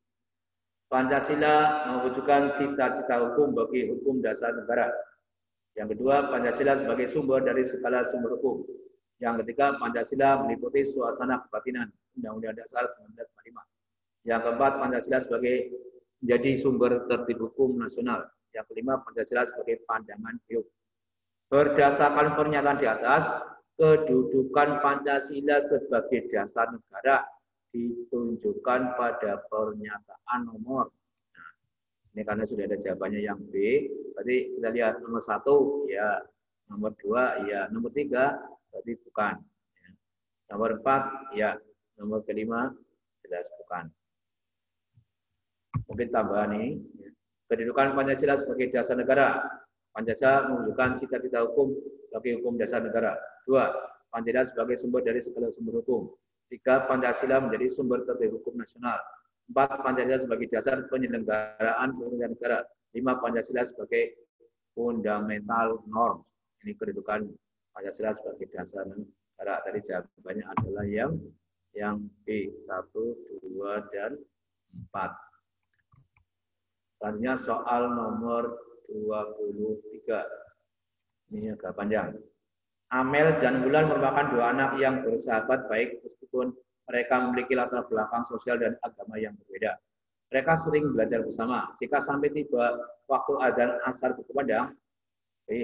Pancasila mewujudkan cita-cita hukum bagi hukum dasar negara. Yang kedua, Pancasila sebagai sumber dari segala sumber hukum. Yang ketiga, Pancasila meliputi suasana kebatinan Undang-Undang Dasar 1945. Yang keempat, Pancasila sebagai menjadi sumber tertib hukum nasional. Yang kelima, Pancasila sebagai pandangan hidup. Berdasarkan pernyataan di atas, kedudukan Pancasila sebagai dasar negara ditunjukkan pada pernyataan nomor. Nah, ini karena sudah ada jawabannya yang B. Berarti kita lihat nomor 1, ya. Nomor 2, ya. Nomor 3, berarti bukan. Ya. Nomor 4, ya. Nomor kelima, jelas bukan. Mungkin tambahan ini. Ya. Kedudukan Pancasila sebagai dasar negara. Pancasila menunjukkan cita-cita hukum bagi hukum dasar negara. 2. Pancasila sebagai sumber dari segala sumber hukum. 3. Pancasila menjadi sumber tertib hukum nasional. 4. Pancasila sebagai dasar penyelenggaraan pemerintahan negara. 5. Pancasila sebagai fundamental norm. Ini kedudukan Pancasila sebagai dasar negara. Tadi jawabannya adalah yang B. 1, 2, dan 4. Selanjutnya soal nomor 23. Ini agak panjang. Amel dan Wulan merupakan 2 anak yang bersahabat baik meskipun mereka memiliki latar belakang sosial dan agama yang berbeda. Mereka sering belajar bersama. Jika sampai tiba waktu adzan asar berkumandang,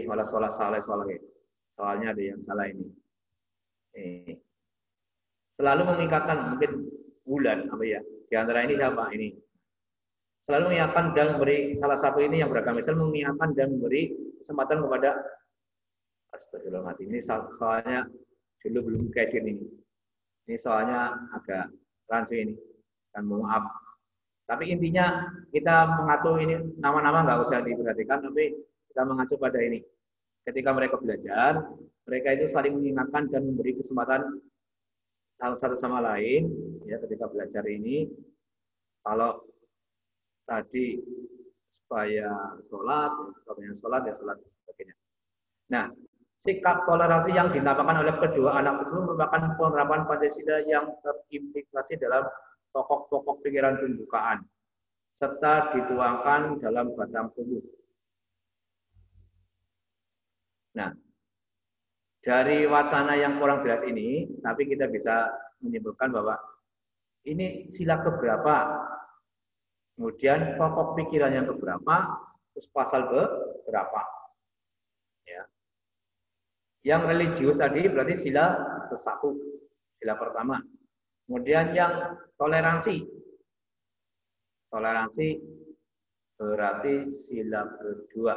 malah sholat salah. Soalnya ada yang salah ini. Selalu mengingatkan mungkin Wulan apa ya? Di antara ini siapa ini? Selalu mengingatkan dan memberi salah satu ini yang beragama Islam mengingatkan dan memberi kesempatan kepada Astagfirullahaladzim. Ini soalnya dulu belum kayak ini. Ini soalnya agak rancu ini. Dan maaf. Tapi intinya kita mengacu ini nama-nama nggak usah diperhatikan, tapi kita mengacu pada ini. Ketika mereka belajar, mereka itu saling mengingatkan dan memberi kesempatan satu sama lain ya ketika belajar ini. Kalau tadi supaya sholat, ya sholat dan sebagainya. Nah, sikap toleransi yang dinampakkan oleh kedua anak tersebut merupakan penerapan Pancasila yang terimplikasi dalam pokok-pokok pikiran pembukaan serta dituangkan dalam batang tubuh. Nah, dari wacana yang kurang jelas ini, tapi kita bisa menyimpulkan bahwa ini sila keberapa, kemudian pokok pikiran yang keberapa, terus pasal keberapa. Ya. Yang religius tadi berarti sila ke-1, sila pertama. Kemudian yang toleransi, berarti sila kedua.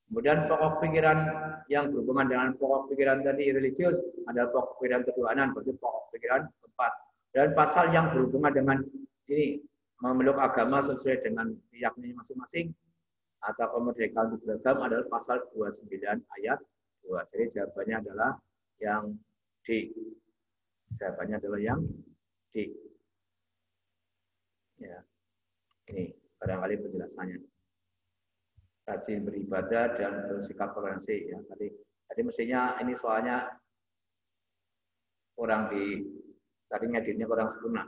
Kemudian pokok pikiran yang berhubungan dengan pokok pikiran tadi religius adalah pokok pikiran ketuhanan, berarti pokok pikiran keempat. Dan pasal yang berhubungan dengan ini memeluk agama sesuai dengan keyakinan masing-masing atau kemerdekaan beragam adalah pasal 29 ayat 2. Jadi jawabannya adalah yang D. Jawabannya adalah yang D. Ya, ini barangkali penjelasannya. Rajin beribadah dan bersikap toleransi. Ya, tadi mestinya ini soalnya kurang tadi ngeditnya kurang sempurna.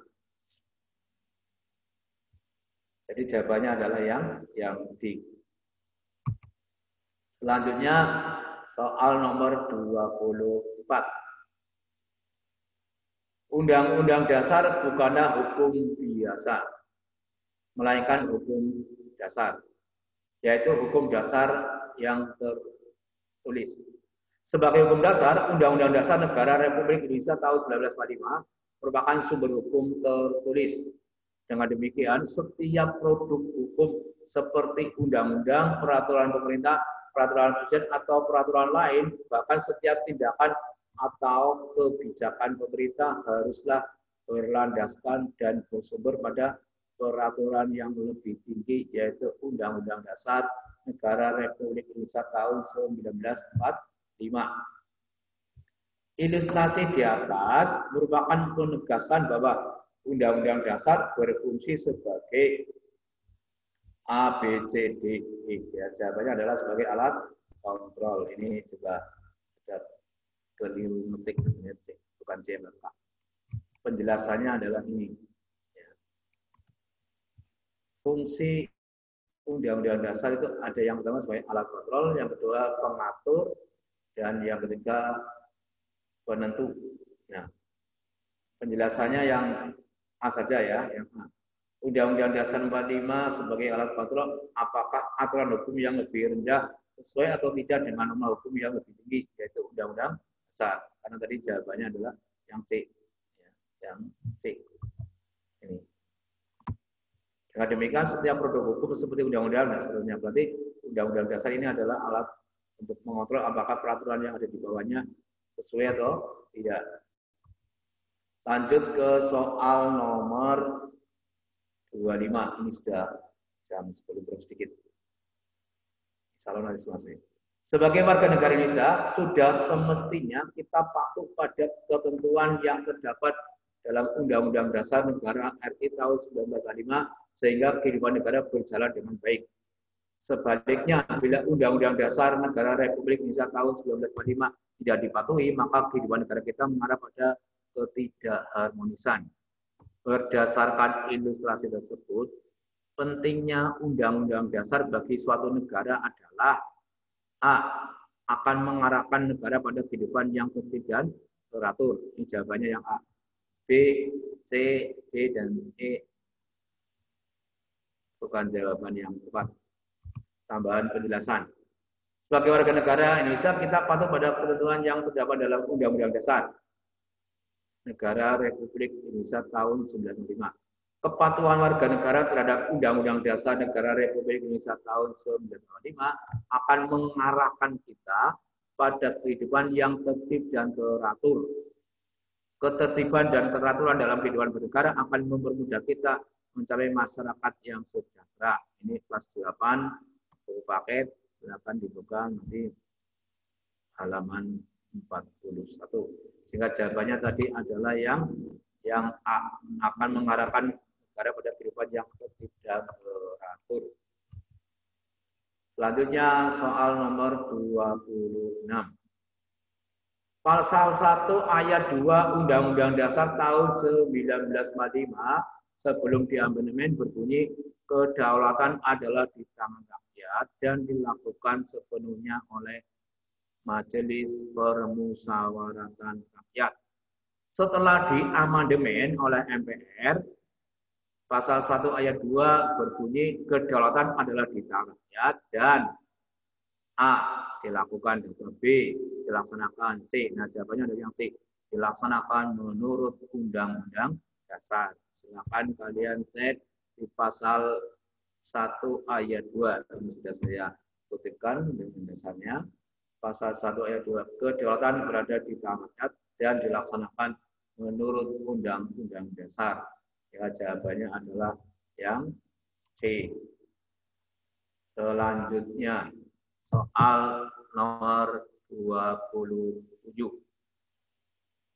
Jadi jawabannya adalah yang D. Selanjutnya soal nomor 24. Undang-undang dasar bukanlah hukum biasa, melainkan hukum dasar, yaitu hukum dasar yang tertulis. Sebagai hukum dasar, Undang-Undang Dasar Negara Republik Indonesia tahun 1945 merupakan sumber hukum tertulis. Dengan demikian, setiap produk hukum seperti undang-undang, peraturan pemerintah, peraturan presiden atau peraturan lain, bahkan setiap tindakan atau kebijakan pemerintah haruslah berlandaskan dan bersumber pada peraturan yang lebih tinggi, yaitu Undang-Undang Dasar Negara Republik Indonesia tahun 1945. Ilustrasi di atas merupakan penegasan bahwa Undang-Undang Dasar berfungsi sebagai A, B, C, D, E. Ya, jawabannya adalah sebagai alat kontrol. Ini juga ada keliru ngetik, bukan C, maka penjelasannya adalah ini. Ya. Fungsi Undang-Undang Dasar itu ada yang pertama sebagai alat kontrol, yang kedua pengatur, dan yang ketiga penentu. Nah, penjelasannya yang A saja ya, yang A. Undang-Undang Dasar 45 sebagai alat kontrol, apakah aturan hukum yang lebih rendah sesuai atau tidak dengan norma hukum yang lebih tinggi, yaitu Undang-Undang Dasar. Karena tadi jawabannya adalah yang C. Ya, yang C. Ini. Dengan demikian, setiap produk hukum seperti undang-undang dan seterusnya. Berarti Undang-Undang Dasar ini adalah alat untuk mengontrol apakah peraturan yang ada di bawahnya sesuai atau tidak. Lanjut ke soal nomor 25. Ini sudah jam 10 berapa sedikit. Salam dari selesai. Sebagai warga negara Indonesia, sudah semestinya kita patuh pada ketentuan yang terdapat dalam Undang-Undang Dasar Negara RI tahun 1945 sehingga kehidupan negara berjalan dengan baik. Sebaliknya, bila Undang-Undang Dasar Negara Republik Indonesia tahun 1945 tidak dipatuhi, maka kehidupan negara kita mengarah pada ketidakharmonisan. Berdasarkan ilustrasi tersebut, pentingnya Undang-Undang Dasar bagi suatu negara adalah A. Akan mengarahkan negara pada kehidupan yang tertib dan teratur. Ini jawabannya yang A. B, C, D, dan E bukan jawaban yang tepat. Tambahan penjelasan. Sebagai warga negara Indonesia, kita patuh pada ketentuan yang terdapat dalam Undang-Undang Dasar Negara Republik Indonesia tahun 1945. Kepatuhan warga negara terhadap Undang-Undang Dasar Negara Republik Indonesia tahun 1945 akan mengarahkan kita pada kehidupan yang tertib dan teratur. Ketertiban dan keteraturan dalam kehidupan bernegara akan mempermudah kita mencapai masyarakat yang sejahtera. Ini kelas 8 buku paket, silakan dibuka nanti halaman 41. Sehingga jawabannya tadi adalah yang A, akan mengarahkan negara pada kehidupan yang tidak teratur. Selanjutnya soal nomor 26. Pasal 1 ayat 2 Undang-Undang Dasar tahun 1945 sebelum diamandemen berbunyi, kedaulatan adalah di tangan rakyat dan dilakukan sepenuhnya oleh Majelis Permusyawaratan Rakyat. Setelah diamandemen oleh MPR, pasal 1 ayat 2 berbunyi, kedaulatan adalah di tangan rakyat dan A dilakukan, B dilaksanakan, C. Nah, jawabannya ada yang C. Dilaksanakan menurut Undang-Undang Dasar. Silakan kalian cek di pasal 1 ayat 2. Ini sudah saya kutipkan dengan dasarnya. Pasal 1 ayat 2. Kedaulatan berada di tangan rakyat dan dilaksanakan menurut Undang-Undang Dasar. Ya, jawabannya adalah yang C. Selanjutnya soal nomor 27.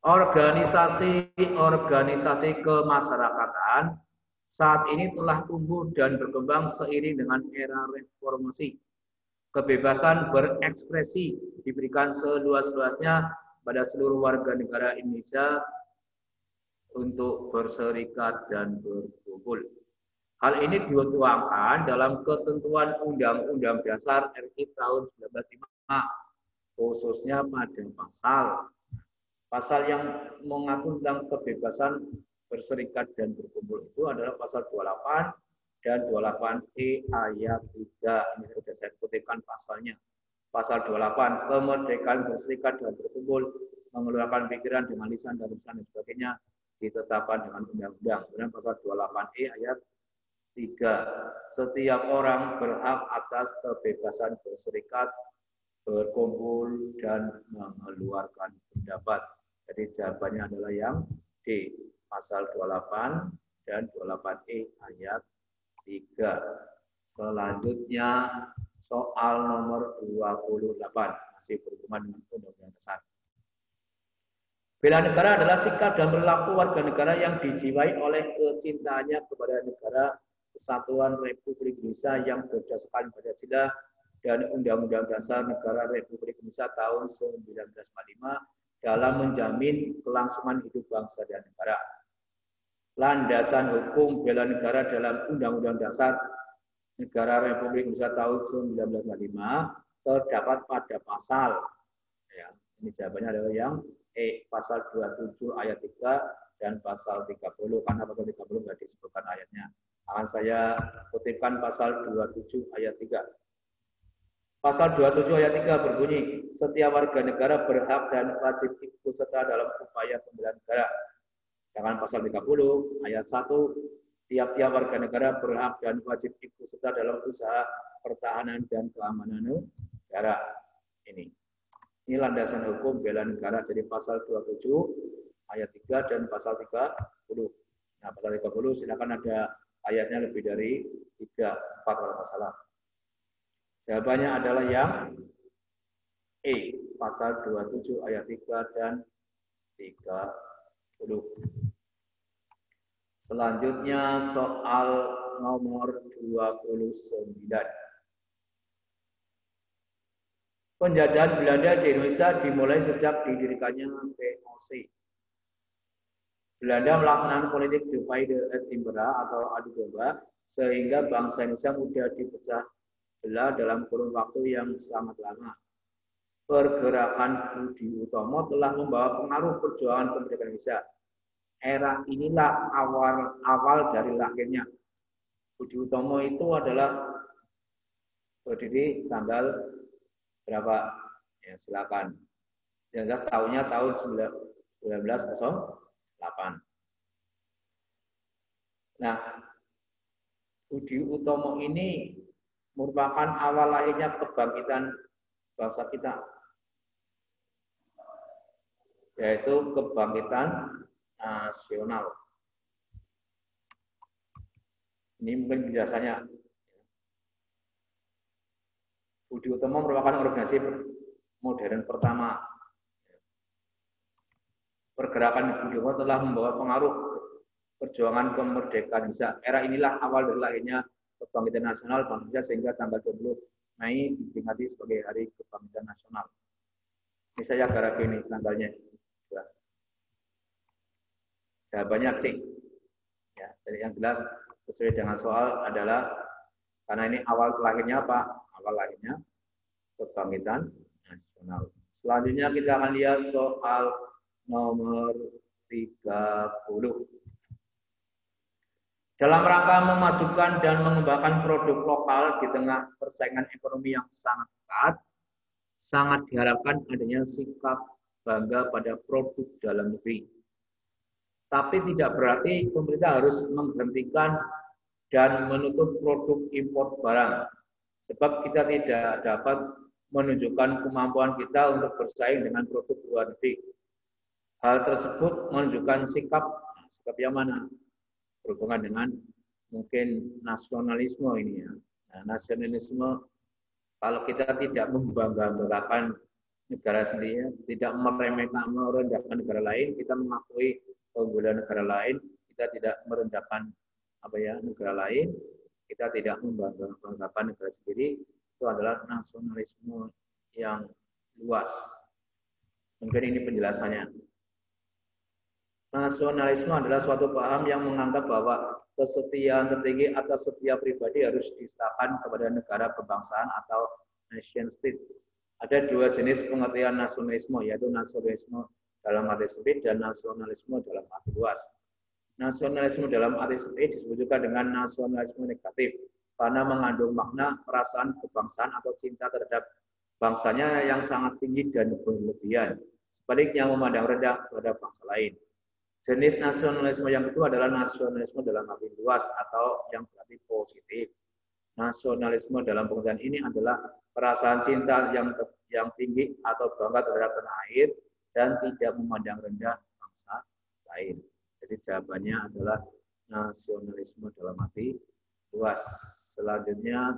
Organisasi kemasyarakatan saat ini telah tumbuh dan berkembang seiring dengan era reformasi. Kebebasan berekspresi diberikan seluas-luasnya pada seluruh warga negara Indonesia untuk berserikat dan berkumpul. Hal ini dituangkan dalam ketentuan Undang-Undang Dasar RI tahun 1945, khususnya pada pasal yang mengatur tentang kebebasan berserikat dan berkumpul itu adalah pasal 28 dan 28E ayat 3. Ini sudah saya kutipkan pasalnya. Pasal 28, kemerdekaan berserikat dan berkumpul, mengeluarkan pikiran dengan lisan dan tulisan dan sebagainya ditetapkan dengan undang-undang. Kemudian pasal 28E ayat 3. Setiap orang berhak atas kebebasan berserikat, berkumpul, dan mengeluarkan pendapat. Jadi jawabannya adalah yang D. Pasal 28 dan 28E ayat 3. Selanjutnya soal nomor 28. Masih berhubungan dengan Undang-Undang Dasar. Bela negara adalah sikap dan perilaku warga negara yang dijiwai oleh kecintaannya kepada negara Kesatuan Republik Indonesia yang berdasarkan Pancasila dan Undang-Undang Dasar Negara Republik Indonesia tahun 1945 dalam menjamin kelangsungan hidup bangsa dan negara. Landasan hukum bela negara dalam Undang-Undang Dasar Negara Republik Indonesia tahun 1945 terdapat pada pasal, ya, ini jawabannya adalah yang E, pasal 27 ayat 3 dan pasal 30, karena pasal 30 nggak disebutkan ayatnya. Akan saya kutipkan pasal 27 ayat 3. Pasal 27 ayat 3 berbunyi, setiap warga negara berhak dan wajib ikut serta dalam upaya pembelaan negara. Sedangkan pasal 30 ayat 1, tiap-tiap warga negara berhak dan wajib ikut serta dalam usaha pertahanan dan keamanan negara. Ini landasan hukum bela negara, jadi pasal 27 ayat 3 dan pasal 30. Nah, pasal 30 silakan ada ayatnya lebih dari 3, 4 kalau nggak salah. Jawabannya adalah yang E, pasal 27 ayat 3 dan 30. Selanjutnya soal nomor 29. Penjajahan Belanda di Indonesia dimulai sejak didirikannya VOC. Belanda melaksanakan politik divide et impera atau adu domba sehingga bangsa Indonesia mudah dipecah belah dalam kurun waktu yang sangat lama. Pergerakan Budi Utomo telah membawa pengaruh perjuangan kemerdekaan Indonesia. Era inilah awal dari lahirnya. Budi Utomo itu adalah berdiri tanggal berapa? Ya, silakan. Yang tahunnya tahun 1908. Nah, Budi Utomo ini merupakan awal lahirnya kebangkitan bangsa kita, yaitu kebangkitan nasional. Ini mungkin penjelasannya. Budi Utomo merupakan organisasi modern pertama. pergerakan Budi Karno telah membawa pengaruh perjuangan kemerdekaan Indonesia. Era inilah awal dari lahirnya Kebangkitan Nasional Bank Indonesia sehingga tanggal 20 Mei diperingati sebagai Hari Kebangkitan Nasional. Ini saya garap ini tanggalnya. Jawabannya C. Ya, jadi yang jelas sesuai dengan soal adalah karena ini awal lahirnya apa? Awal lahirnya Kebangkitan Nasional. Selanjutnya kita akan lihat soal nomor 30. Dalam rangka memajukan dan mengembangkan produk lokal di tengah persaingan ekonomi yang sangat ketat, sangat diharapkan adanya sikap bangga pada produk dalam negeri. Tapi tidak berarti pemerintah harus menghentikan dan menutup produk impor barang. Sebab kita tidak dapat menunjukkan kemampuan kita untuk bersaing dengan produk luar negeri. Hal tersebut menunjukkan sikap yang mana? Berhubungan dengan mungkin nasionalisme ini ya. Nah, nasionalisme kalau kita tidak membanggakan negara sendiri, tidak merendahkan negara lain, kita mengakui keunggulan negara lain, kita tidak merendahkan negara lain, kita tidak membanggakan negara sendiri, itu adalah nasionalisme yang luas. Mungkin ini penjelasannya. Nasionalisme adalah suatu paham yang menganggap bahwa kesetiaan tertinggi atas setiap pribadi harus diserahkan kepada negara kebangsaan atau nation state. Ada dua jenis pengertian nasionalisme, yaitu nasionalisme dalam arti sempit dan nasionalisme dalam arti luas. Nasionalisme dalam arti sempit disebut juga dengan nasionalisme negatif, karena mengandung makna perasaan kebangsaan atau cinta terhadap bangsanya yang sangat tinggi dan berlebihan, sebaliknya memandang rendah terhadap bangsa lain. Jenis nasionalisme yang kedua adalah nasionalisme dalam arti luas atau yang berarti positif. Nasionalisme dalam pengertian ini adalah perasaan cinta yang tinggi atau bangga terhadap tanah air dan tidak memandang rendah bangsa lain. Jadi jawabannya adalah nasionalisme dalam arti luas. Selanjutnya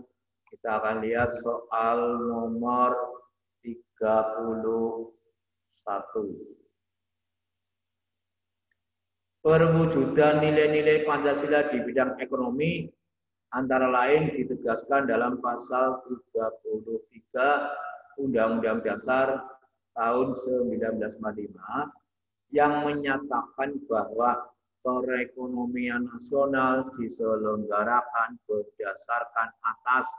kita akan lihat soal nomor 31. Perwujudan nilai-nilai Pancasila di bidang ekonomi antara lain ditegaskan dalam pasal 33 Undang-Undang Dasar tahun 1945 yang menyatakan bahwa perekonomian nasional diselenggarakan berdasarkan atas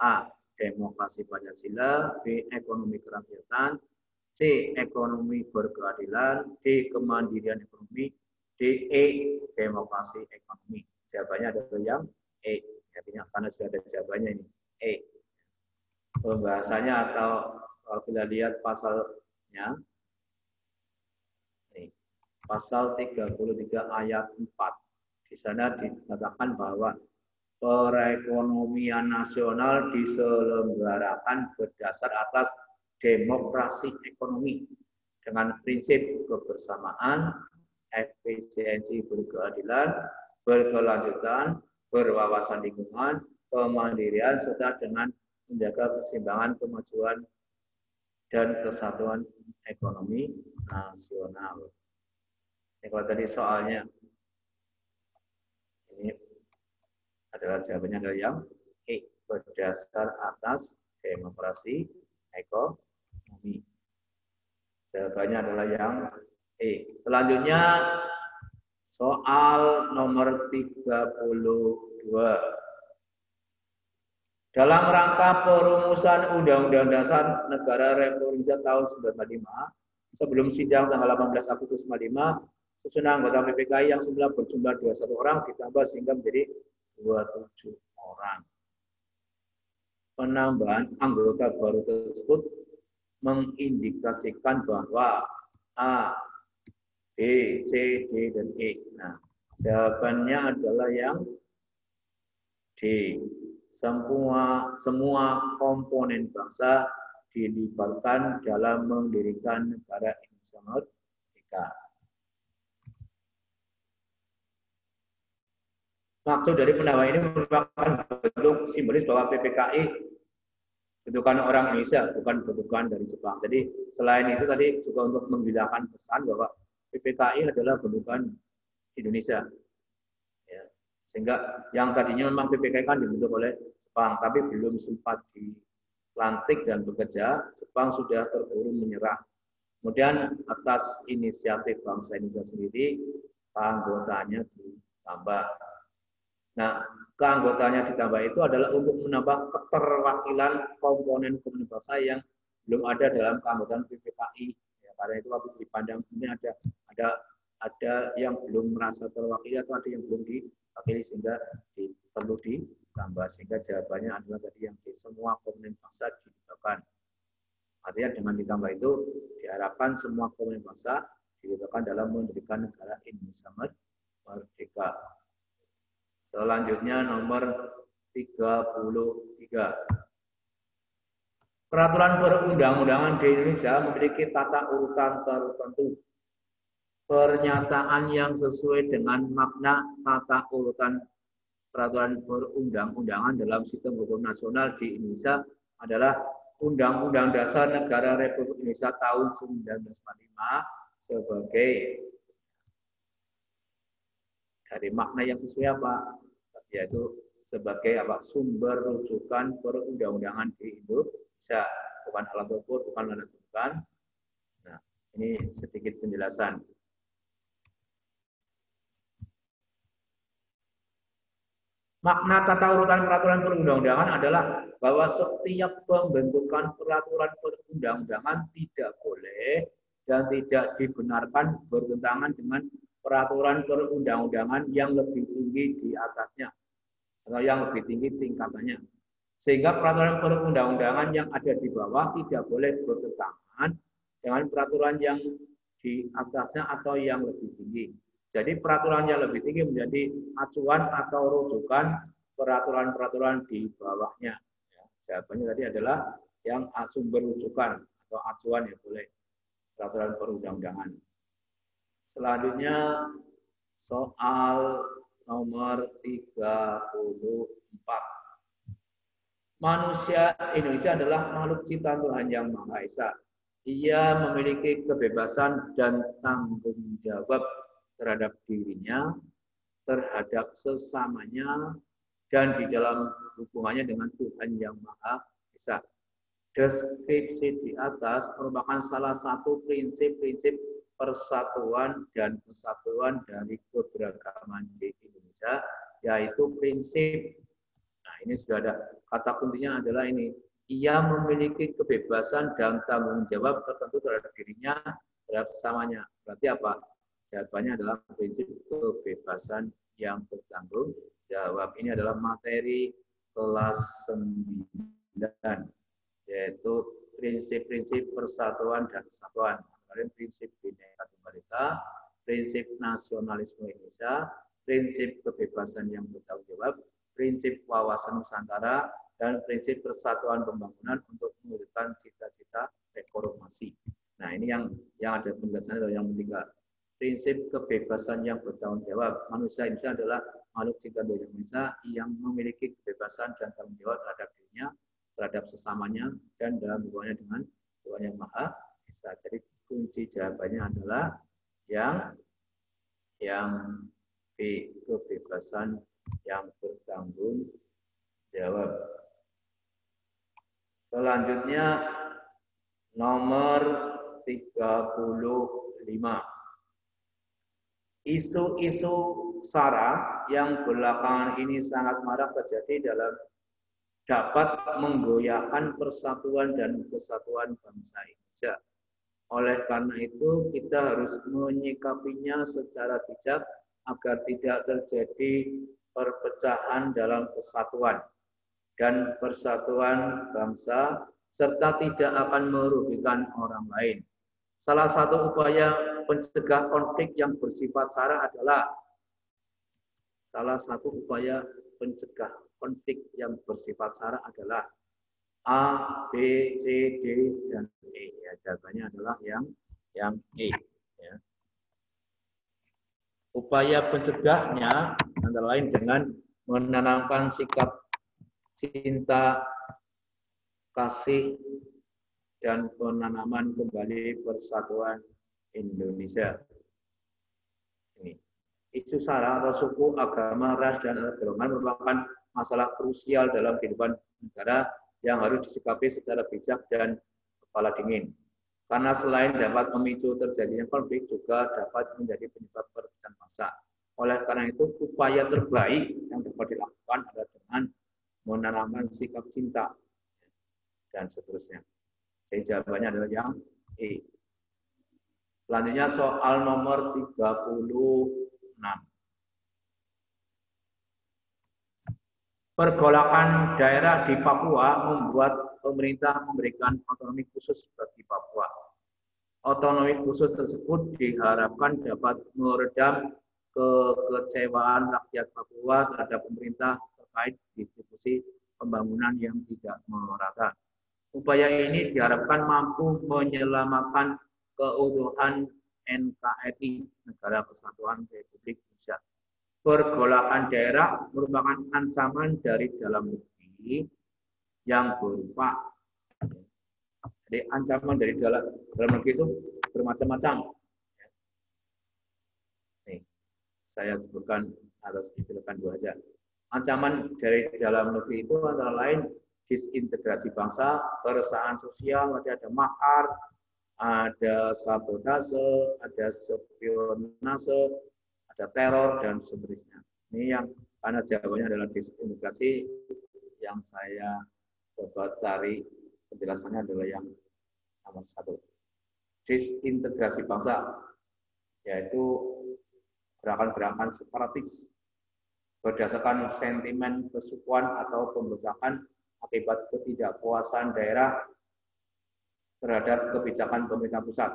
A. Demokrasi Pancasila, B. Ekonomi kerakyatan, C. Ekonomi berkeadilan, D. Kemandirian ekonomi, D. Demokrasi ekonomi. Jawabannya adalah yang E. Artinya karena sudah ada jawabannya ini E. Pembahasannya atau kalau kita lihat pasalnya, ini, pasal 33 ayat 4. Di sana dikatakan bahwa perekonomian nasional diselenggarakan berdasar atas demokrasi ekonomi dengan prinsip kebersamaan, efisiensi berkeadilan, berkelanjutan, berwawasan lingkungan, kemandirian, serta dengan menjaga keseimbangan, kemajuan, dan kesatuan ekonomi nasional. Ini kalau tadi soalnya, ini adalah jawabannya adalah yang E, berdasar atas demokrasi ekonomi. Jawabannya adalah yang E. Selanjutnya soal nomor 32. Dalam rangka perumusan Undang-Undang Dasar Negara Republik Indonesia tahun 1945, sebelum sidang tanggal 18 Agustus 1945, susunan anggota PPKI yang semula berjumlah 21 orang ditambah sehingga menjadi 27 orang. Penambahan anggota baru tersebut mengindikasikan bahwa A, B, C, D, dan E. Nah, jawabannya adalah yang D. Semua komponen bangsa dilibatkan dalam mendirikan negara Indonesia Merdeka. Maksud dari penambahan ini merupakan bentuk simbolis bahwa PPKI bentukan orang Indonesia, bukan bentukan dari Jepang. Jadi selain itu tadi juga untuk menghilangkan pesan bahwa PPKI adalah bentukan Indonesia. Ya. Sehingga yang tadinya memang PPKI kan dibentuk oleh Jepang, tapi belum sempat dilantik dan bekerja, Jepang sudah terburu menyerah. Kemudian atas inisiatif bangsa Indonesia sendiri, anggotanya ditambah. Nah, keanggotaannya ditambah itu adalah untuk menambah keterwakilan komponen-komponen bangsa yang belum ada dalam keanggotaan PPKI. Ya, karena itu waktu dipandang ini ada yang belum merasa terwakili atau ada yang belum diwakili sehingga perlu ditambah. Sehingga jawabannya adalah tadi yang di semua komponen bangsa dilibatkan. Artinya dengan ditambah itu diharapkan semua komponen bangsa dilibatkan dalam mendirikan negara Indonesia merdeka. Selanjutnya nomor 33. Peraturan perundang-undangan di Indonesia memiliki tata urutan tertentu. Pernyataan yang sesuai dengan makna tata urutan peraturan perundang-undangan dalam sistem hukum nasional di Indonesia adalah Undang-Undang Dasar Negara Republik Indonesia tahun 1945 sebagai dari makna yang sesuai apa? Yaitu sebagai apa? Sumber rujukan perundang-undangan di Indonesia, bukan alat ukur, bukan alat rujukan. Nah, ini sedikit penjelasan. Makna tata urutan peraturan perundang-undangan adalah bahwa setiap pembentukan peraturan perundang-undangan tidak boleh dan tidak dibenarkan bertentangan dengan peraturan perundang-undangan yang lebih tinggi di atasnya atau yang lebih tinggi tingkatannya. Sehingga peraturan perundang-undangan yang ada di bawah tidak boleh bertentangan dengan peraturan yang di atasnya atau yang lebih tinggi. Jadi peraturan yang lebih tinggi menjadi acuan atau rujukan peraturan-peraturan di bawahnya. Ya, jawabannya tadi adalah yang sumber rujukan atau acuan ya boleh peraturan perundang-undangan. Selanjutnya soal nomor 34. Manusia Indonesia adalah makhluk ciptaan Tuhan Yang Maha Esa. Ia memiliki kebebasan dan tanggung jawab terhadap dirinya, terhadap sesamanya, dan di dalam hubungannya dengan Tuhan Yang Maha Esa. Deskripsi di atas merupakan salah satu prinsip-prinsip persatuan dan kesatuan dari keberagaman di Indonesia, yaitu prinsip. Nah, ini sudah ada kata kuncinya adalah ini. Ia memiliki kebebasan dan tanggung jawab tertentu terhadap dirinya, terhadap sesamanya. Berarti apa? Jawabannya adalah prinsip kebebasan yang bertanggung jawab. Ini adalah materi kelas 9, yaitu prinsip-prinsip persatuan dan kesatuan. Prinsip Bhinneka Tunggal Ika, prinsip nasionalisme Indonesia, prinsip kebebasan yang bertanggung jawab, prinsip wawasan Nusantara, dan prinsip persatuan pembangunan untuk mewujudkan cita-cita reformasi. Nah, ini yang ada penjelasannya adalah yang ketiga. Prinsip kebebasan yang bertanggung jawab. Manusia Indonesia adalah makhluk ciptaan Tuhan Indonesia yang memiliki kebebasan dan tanggung jawab terhadap dirinya, terhadap sesamanya, dan dalam hubungannya dengan Tuhan Yang Maha Esa. Jadi kunci jawabannya adalah yang B, kebebasan yang bertanggung jawab. Selanjutnya nomor 35. Isu-isu SARA yang belakangan ini sangat marak terjadi dapat menggoyahkan persatuan dan kesatuan bangsa Indonesia. Oleh karena itu, kita harus menyikapinya secara bijak agar tidak terjadi perpecahan dalam kesatuan dan persatuan bangsa, serta tidak akan merugikan orang lain. Salah satu upaya pencegah konflik yang bersifat SARA adalah A, B, C, D, dan E. Ya, jawabannya adalah yang E. Ya. Upaya pencegahnya antara lain dengan menanamkan sikap cinta, kasih, dan penanaman kembali persatuan Indonesia. Ini. Isu sara atau suku, agama, ras, dan golongan merupakan masalah krusial dalam kehidupan negara yang harus disikapi secara bijak dan kepala dingin. Karena selain dapat memicu terjadinya konflik, juga dapat menjadi penyebab perpecahan bangsa. Oleh karena itu, upaya terbaik yang dapat dilakukan adalah dengan menanamkan sikap cinta dan seterusnya. Jadi jawabannya adalah yang E. Selanjutnya soal nomor 36. Pergolakan daerah di Papua membuat pemerintah memberikan otonomi khusus bagi Papua. Otonomi khusus tersebut diharapkan dapat meredam kekecewaan rakyat Papua terhadap pemerintah terkait distribusi pembangunan yang tidak merata. Upaya ini diharapkan mampu menyelamatkan keutuhan NKRI, Negara Kesatuan Republik Indonesia. Pergolakan daerah merupakan ancaman dari dalam negeri yang berupa, jadi ancaman dari dalam negeri itu bermacam-macam. Nih, saya sebutkan atau jelaskan dua aja. Ancaman dari dalam negeri itu antara lain disintegrasi bangsa, keresahan sosial, ada makar, ada sabotase, ada spionase, ada teror, dan seterusnya. Ini yang karena jawabannya adalah disintegrasi, yang saya coba cari penjelasannya adalah yang nomor 1. Disintegrasi bangsa, yaitu gerakan-gerakan separatis berdasarkan sentimen kesukuan atau pemberontakan akibat ketidakpuasan daerah terhadap kebijakan pemerintah pusat.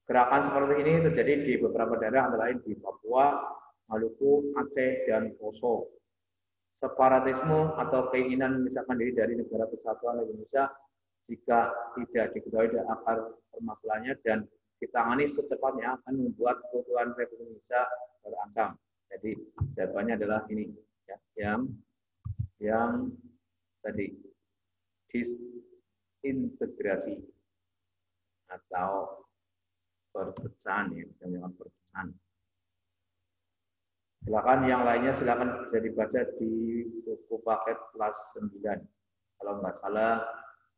Gerakan seperti ini terjadi di beberapa daerah, antara lain di Papua, Maluku, Aceh, dan Poso. Separatisme atau keinginan memisahkan diri dari Negara Kesatuan Republik Indonesia jika tidak diketahui akar permasalahannya dan ditangani secepatnya akan membuat keutuhan Republik Indonesia terancam. Jadi jawabannya adalah ini, ya, yang tadi disintegrasi atau perpecahan, ya, misalnya perpecahan. Silakan yang lainnya silakan bisa dibaca di buku paket kelas 9. Kalau nggak salah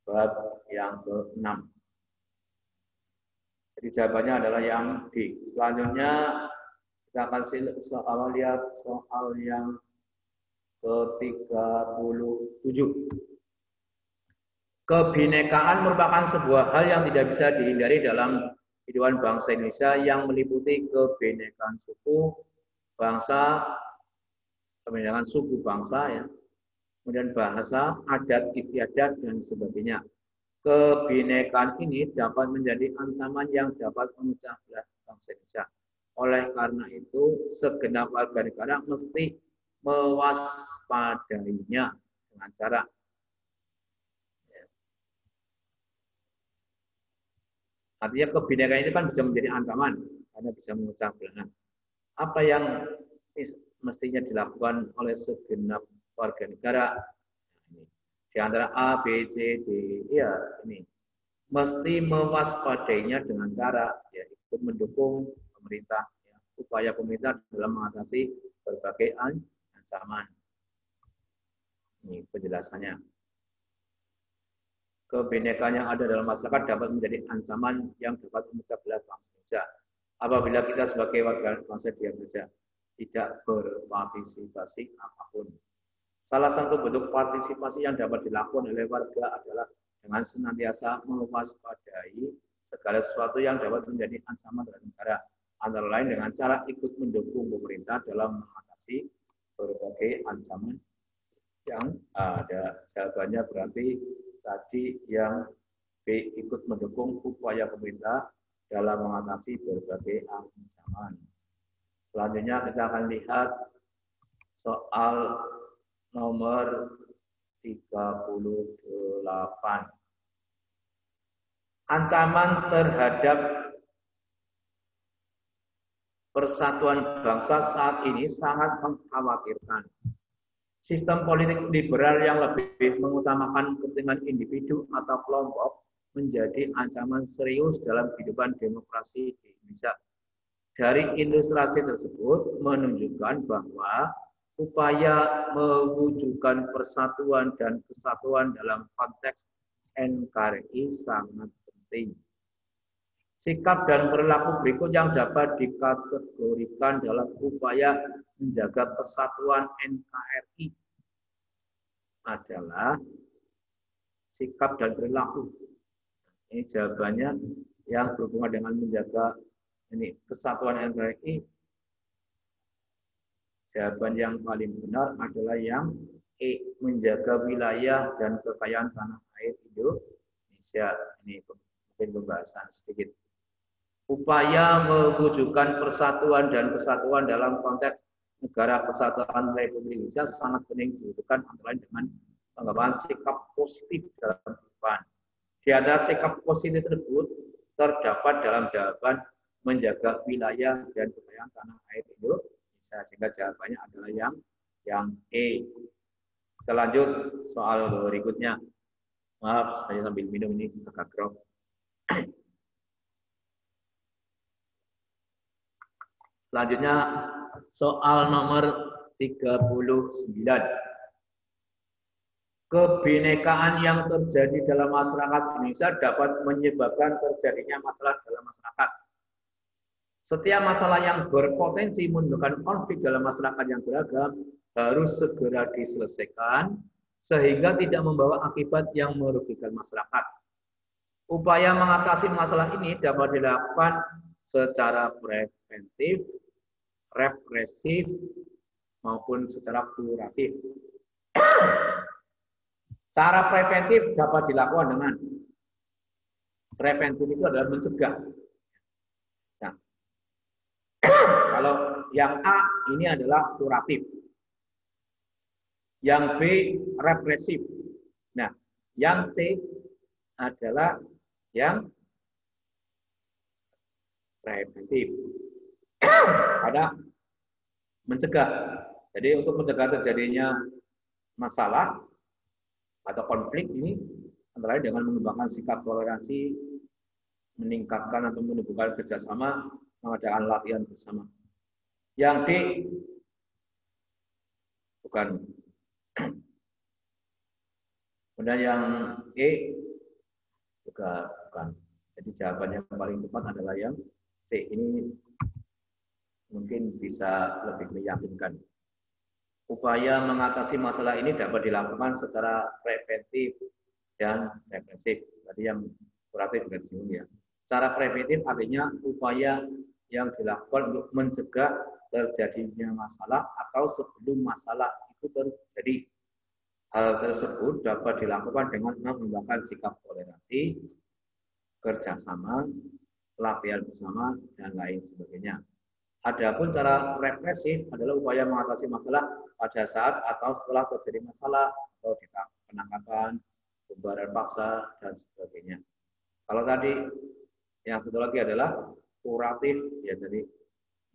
bab yang ke-6. Jadi jawabannya adalah yang D. Selanjutnya kita akan lihat soal yang ke-37. Kebinekaan merupakan sebuah hal yang tidak bisa dihindari dalam kehidupan bangsa Indonesia yang meliputi kebinekaan suku, bangsa, kebinekaan suku bangsa, ya, kemudian bahasa, adat istiadat, dan sebagainya. Kebinekaan ini dapat menjadi ancaman yang dapat memecah belah bangsa Indonesia. Oleh karena itu, segenap warga negara mesti mewaspadainya dengan cara artinya kebinekaan itu kan bisa menjadi ancaman karena bisa memecah belah. Apa yang mestinya dilakukan oleh segenap warga negara? Di antara A, B, C, D, ya ini mesti mewaspadainya dengan cara ya ikut mendukung pemerintah, ya, upaya pemerintah dalam mengatasi berbagai ancaman. Ini penjelasannya. Kebinekaan yang ada dalam masyarakat dapat menjadi ancaman yang dapat memecah belah bangsa Indonesia. Apabila kita sebagai warga bangsa diam saja, tidak berpartisipasi apapun. Salah satu bentuk partisipasi yang dapat dilakukan oleh warga adalah dengan senantiasa mewaspadai segala sesuatu yang dapat menjadi ancaman terhadap negara, antara lain dengan cara ikut mendukung pemerintah dalam mengatasi berbagai ancaman yang ada. Jawabannya berarti tadi yang B, ikut mendukung upaya pemerintah dalam mengatasi berbagai ancaman. Selanjutnya kita akan lihat soal nomor 38. Ancaman terhadap persatuan bangsa saat ini sangat mengkhawatirkan. Sistem politik liberal yang lebih mengutamakan kepentingan individu atau kelompok menjadi ancaman serius dalam kehidupan demokrasi di Indonesia. Dari ilustrasi tersebut menunjukkan bahwa upaya mewujudkan persatuan dan kesatuan dalam konteks NKRI sangat penting. Sikap dan perilaku berikut yang dapat dikategorikan dalam upaya menjaga kesatuan NKRI adalah sikap dan perilaku. Ini jawabannya yang berhubungan dengan menjaga kesatuan NKRI. Jawaban yang paling benar adalah yang E, menjaga wilayah dan kekayaan tanah air Indonesia. Ini mungkin pembahasan sedikit. Upaya mewujudkan persatuan dan kesatuan dalam konteks negara kesatuan Republik Indonesia sangat penting diwujudkan antara lain dengan pengembangan sikap positif dalam kehidupan. Di antara sikap positif tersebut terdapat dalam jawaban menjaga wilayah dan kekayaan tanah air Indonesia, sehingga jawabannya adalah yang E. Kita lanjut soal berikutnya. Maaf, saya sambil minum ini agak grog. Selanjutnya soal nomor 39. Kebinekaan yang terjadi dalam masyarakat Indonesia dapat menyebabkan terjadinya masalah dalam masyarakat. Setiap masalah yang berpotensi menimbulkan konflik dalam masyarakat yang beragam harus segera diselesaikan sehingga tidak membawa akibat yang merugikan masyarakat. Upaya mengatasi masalah ini dapat dilakukan secara preventif, represif, maupun secara kuratif. Cara preventif dapat dilakukan dengan preventif itu adalah mencegah. Nah, kalau yang A ini adalah kuratif. Yang B represif. Nah, yang C adalah yang preventif. Ada mencegah. Jadi untuk mencegah terjadinya masalah atau konflik ini antara lain dengan mengembangkan sikap toleransi, meningkatkan atau menumbuhkan kerjasama, mengadakan latihan bersama. Yang D bukan. Kemudian yang E juga bukan. Jadi jawaban yang paling tepat adalah yang C. Ini mungkin bisa lebih meyakinkan. Upaya mengatasi masalah ini dapat dilakukan secara preventif dan represif. Tadi yang kuratif juga disinggung ya. Secara preventif artinya upaya yang dilakukan untuk mencegah terjadinya masalah atau sebelum masalah itu terjadi. Hal tersebut dapat dilakukan dengan mengembangkan sikap toleransi, kerjasama, latihan bersama, dan lain sebagainya. Adapun cara represif adalah upaya mengatasi masalah pada saat atau setelah terjadi masalah atau penangkapan, pembubaran paksa, dan sebagainya. Kalau tadi yang satu lagi adalah kuratif, ya jadi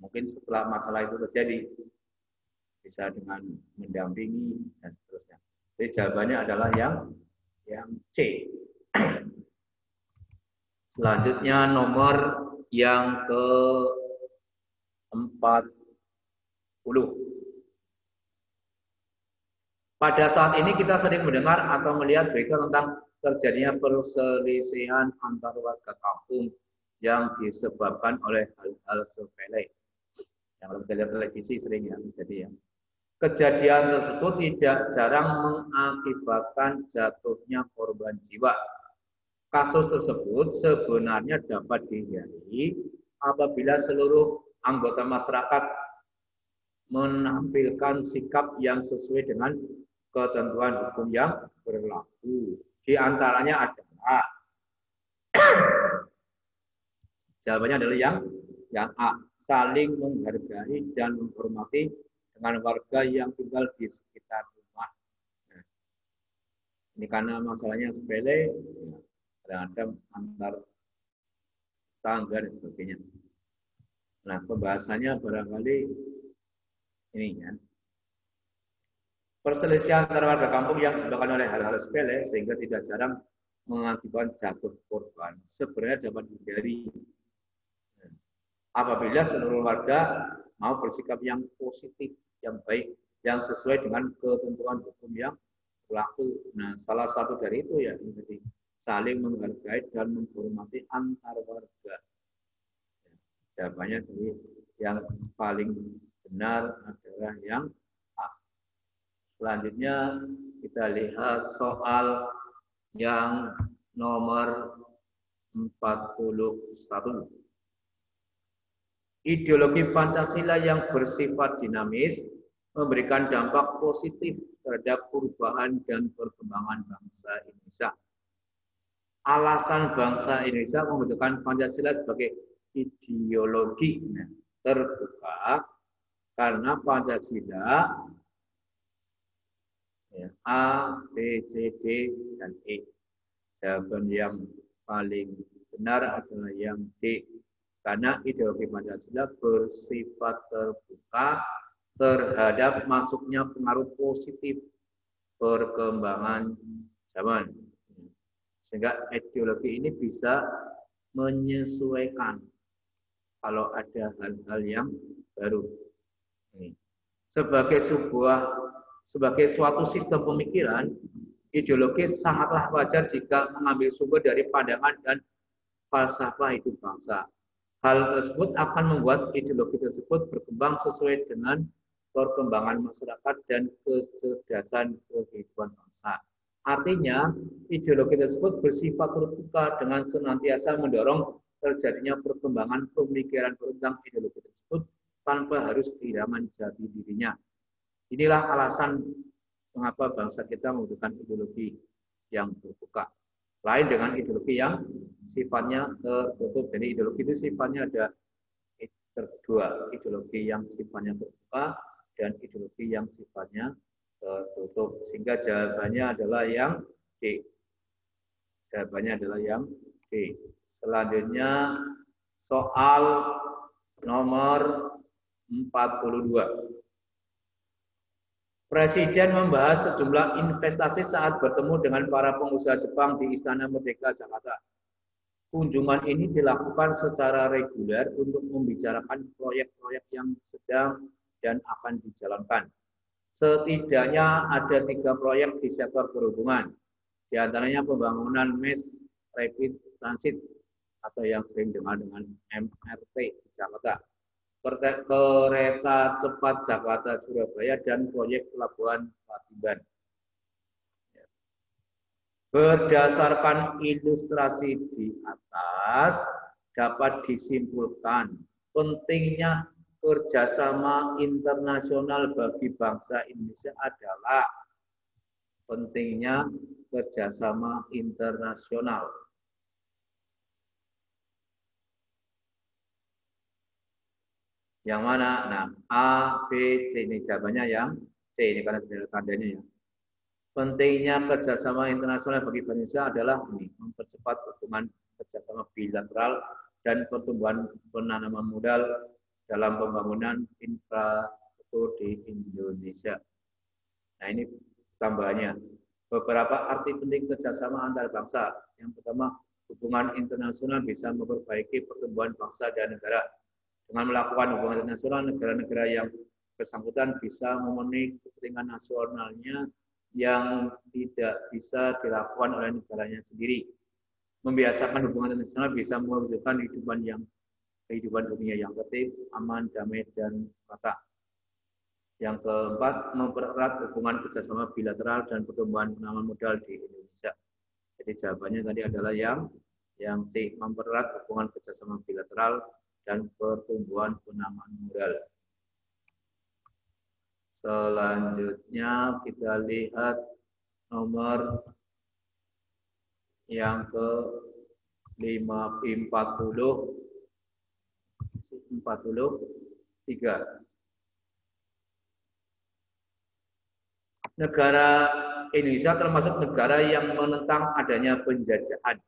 mungkin setelah masalah itu terjadi bisa dengan mendampingi dan seterusnya. Jadi jawabannya adalah yang C. Selanjutnya nomor yang ke 40. Pada saat ini kita sering mendengar atau melihat berita tentang terjadinya perselisihan antar warga kampung yang disebabkan oleh hal-hal sepele. Yang kita lihat televisi sering ya terjadi ya. Kejadian tersebut tidak jarang mengakibatkan jatuhnya korban jiwa. Kasus tersebut sebenarnya dapat dihindari apabila seluruh anggota masyarakat menampilkan sikap yang sesuai dengan ketentuan hukum yang berlaku. Di antaranya adalah jawabannya adalah yang A, saling menghargai dan menghormati dengan warga yang tinggal di sekitar rumah. Nah, ini karena masalahnya sepele, kadang-kadang antar tangga dan sebagainya. Nah, pembahasannya barangkali ini ya. Perselisihan antara warga kampung yang disebabkan oleh hal-hal sepele sehingga tidak jarang mengakibatkan jatuh korban sebenarnya dapat dihindari. apabila seluruh warga mau bersikap yang positif, yang baik, yang sesuai dengan ketentuan hukum yang berlaku. Nah, salah satu dari itu ya menjadi saling menghargai dan menghormati antar warga. Jawabannya jadi yang paling benar adalah yang A. Selanjutnya kita lihat soal yang nomor 41. Ideologi Pancasila yang bersifat dinamis memberikan dampak positif terhadap perubahan dan perkembangan bangsa Indonesia. Alasan bangsa Indonesia membutuhkan Pancasila sebagai ideologi terbuka karena Pancasila A, B, C, D, dan E. Jawaban yang paling benar adalah yang D. Karena ideologi Pancasila bersifat terbuka terhadap masuknya pengaruh positif perkembangan zaman. Sehingga ideologi ini bisa menyesuaikan kalau ada hal-hal yang baru. Sebagai suatu sistem pemikiran, ideologi sangatlah wajar jika mengambil sumber dari pandangan dan falsafah hidup bangsa. Hal tersebut akan membuat ideologi tersebut berkembang sesuai dengan perkembangan masyarakat dan kecerdasan kehidupan bangsa. Artinya, ideologi tersebut bersifat terbuka dengan senantiasa mendorong terjadinya perkembangan pemikiran tentang ideologi tersebut tanpa harus kehilangan jati dirinya. Inilah alasan mengapa bangsa kita membutuhkan ideologi yang terbuka. Lain dengan ideologi yang sifatnya tertutup. Jadi ideologi itu sifatnya ada dua, ideologi yang sifatnya terbuka dan ideologi yang sifatnya tertutup. Sehingga jawabannya adalah yang D. Jawabannya adalah yang D. Selanjutnya soal nomor 42. Presiden membahas sejumlah investasi saat bertemu dengan para pengusaha Jepang di Istana Merdeka, Jakarta. Kunjungan ini dilakukan secara reguler untuk membicarakan proyek-proyek yang sedang dan akan dijalankan. Setidaknya ada 3 proyek di sektor perhubungan, di antaranya pembangunan Mass Rapid Transit atau yang sering dikenal dengan MRT di Jakarta, kereta cepat Jakarta-Surabaya, dan proyek pelabuhan Patimban. Berdasarkan ilustrasi di atas, dapat disimpulkan pentingnya kerjasama internasional bagi bangsa Indonesia adalah pentingnya kerjasama internasional. Yang mana? Nah, A, B, C ini jawabannya yang C ini karena sudah tandanya ya. Pentingnya kerjasama internasional bagi Indonesia adalah ini, mempercepat hubungan kerjasama bilateral dan pertumbuhan penanaman modal dalam pembangunan infrastruktur di Indonesia. Nah ini tambahannya. Beberapa arti penting kerjasama antar bangsa. Yang pertama, hubungan internasional bisa memperbaiki pertumbuhan bangsa dan negara. Dengan melakukan hubungan internasional, negara-negara yang bersangkutan bisa memenuhi kepentingan nasionalnya yang tidak bisa dilakukan oleh negaranya sendiri. Membiasakan hubungan internasional bisa mewujudkan kehidupan dunia yang tertib, aman, damai, dan merata. Yang keempat, mempererat hubungan kerjasama bilateral dan pertumbuhan penanaman modal di Indonesia. Jadi jawabannya tadi adalah yang C, mempererat hubungan kerjasama bilateral dan pertumbuhan penanaman modal. Selanjutnya kita lihat nomor yang ke 43. Negara Indonesia termasuk negara yang menentang adanya penjajahan.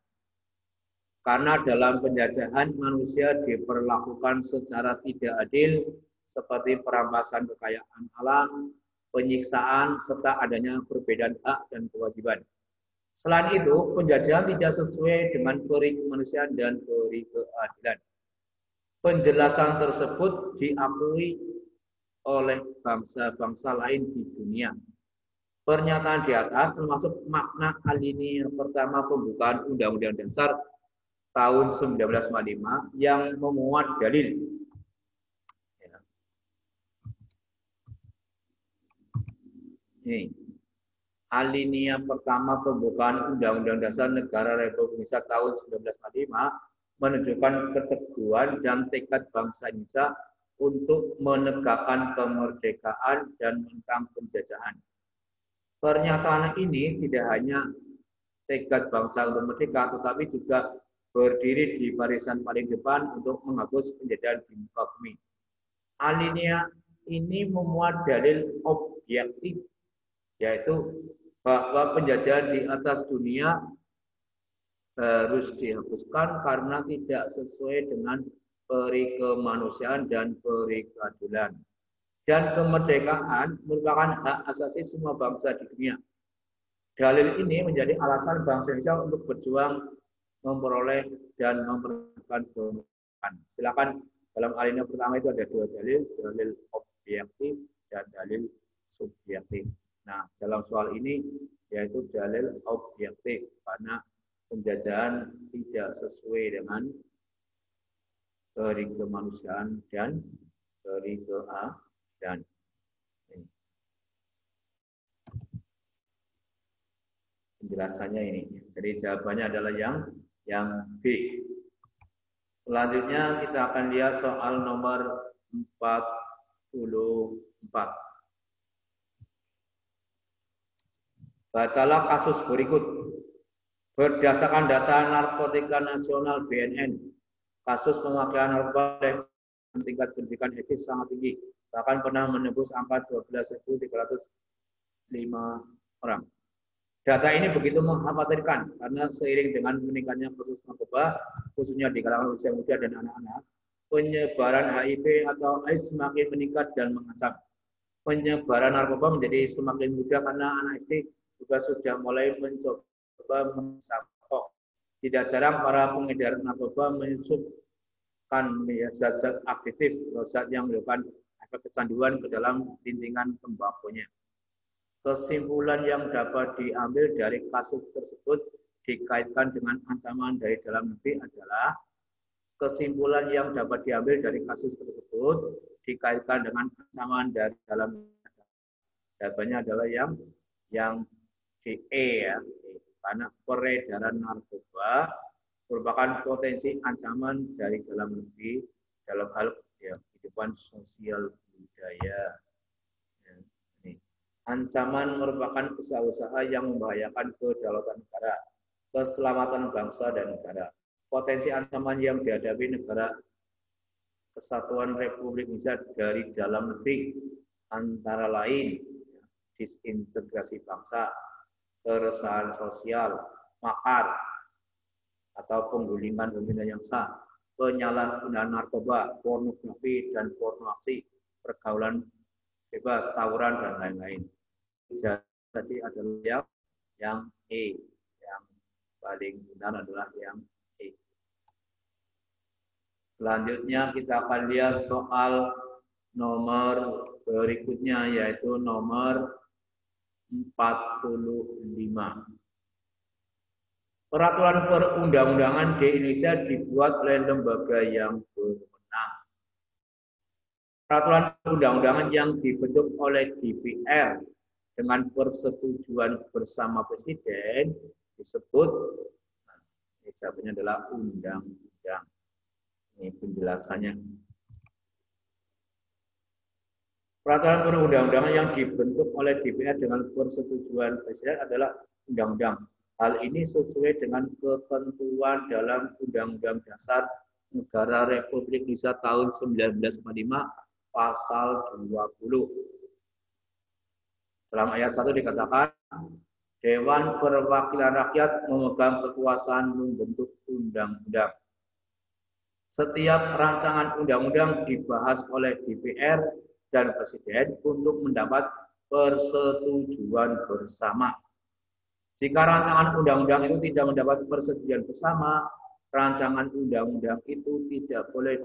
Karena dalam penjajahan manusia diperlakukan secara tidak adil seperti perampasan kekayaan alam, penyiksaan, serta adanya perbedaan hak dan kewajiban. Selain itu, penjajahan tidak sesuai dengan peri kemanusiaan dan peri keadilan. Penjelasan tersebut diakui oleh bangsa-bangsa lain di dunia. Pernyataan di atas termasuk makna alinea pertama pembukaan Undang-Undang Dasar tahun 1945 yang memuat dalil. Ini alinea pertama pembukaan Undang-Undang Dasar Negara Republik Indonesia tahun 1945 menunjukkan keteguhan dan tekad bangsa Indonesia untuk menegakkan kemerdekaan dan menentang penjajahan. Pernyataan ini tidak hanya tekad bangsa untuk merdeka, tetapi juga berdiri di barisan paling depan untuk menghapus penjajahan di muka bumi. Alinea ini memuat dalil objektif, yaitu bahwa penjajahan di atas dunia harus dihapuskan karena tidak sesuai dengan peri kemanusiaan dan peri keadilan. Dan kemerdekaan merupakan hak asasi semua bangsa di dunia. Dalil ini menjadi alasan bangsa Indonesia untuk berjuang memperoleh dan mempertahankan kemerdekaan. Silakan, dalam alinea pertama itu ada dua dalil, dalil objektif dan dalil subjektif. Nah, dalam soal ini yaitu dalil objektif karena penjajahan tidak sesuai dengan peri kemanusiaan dan peri keadilan. Penjelasannya ini. Jadi jawabannya adalah yang B. Selanjutnya kita akan lihat soal nomor 44. Bacalah kasus berikut. Berdasarkan data Narkotika Nasional BNN, kasus pemakaian narkoba oleh tingkat pendidikan etis sangat tinggi, bahkan pernah menembus angka 12.305 orang. Data ini begitu mengkhawatirkan karena seiring dengan meningkatnya kasus narkoba, khususnya di kalangan usia muda dan anak-anak, penyebaran HIV atau AIDS semakin meningkat dan mengancam. Penyebaran narkoba menjadi semakin mudah karena anak SD juga sudah mulai mencoba mensangkok. Tidak jarang para pengedar narkoba menyusupkan zat-zat aktif, zat yang menyebabkan efek kecanduan ke dalam lintingan tembakunya. Kesimpulan yang dapat diambil dari kasus tersebut dikaitkan dengan ancaman dari dalam negeri adalah kesimpulan yang dapat diambil dari kasus tersebut dikaitkan dengan ancaman dari dalam negeri. Jawabannya adalah yang DE ya. Karena peredaran narkoba merupakan potensi ancaman dari dalam negeri dalam hal kehidupan sosial budaya. Ancaman merupakan usaha-usaha yang membahayakan kedaulatan negara, keselamatan bangsa dan negara. Potensi ancaman yang dihadapi negara Kesatuan Republik Indonesia dari dalam negeri antara lain disintegrasi bangsa, keresahan sosial, makar atau penggulingan pembinaan yang sah, penyalahgunaan narkoba, pornografi dan porno aksi, pergaulan bebas, tawuran dan lain-lain. Jadi adalah yang E, yang paling benar adalah yang E. Selanjutnya kita akan lihat soal nomor berikutnya yaitu nomor 45. Peraturan perundang-undangan di Indonesia dibuat oleh lembaga yang berwenang. Peraturan perundang-undangan yang dibentuk oleh DPR dengan persetujuan bersama Presiden disebut, ini jawabannya adalah undang-undang. Ini penjelasannya. Peraturan perundang-undangan yang dibentuk oleh DPR dengan persetujuan Presiden adalah undang-undang. Hal ini sesuai dengan ketentuan dalam Undang-Undang Dasar Negara Republik Indonesia tahun 1945 pasal 20. Dalam ayat 1 dikatakan, Dewan Perwakilan Rakyat memegang kekuasaan membentuk undang-undang. Setiap rancangan undang-undang dibahas oleh DPR dan Presiden untuk mendapat persetujuan bersama. Jika rancangan undang-undang itu tidak mendapat persetujuan bersama, rancangan undang-undang itu tidak boleh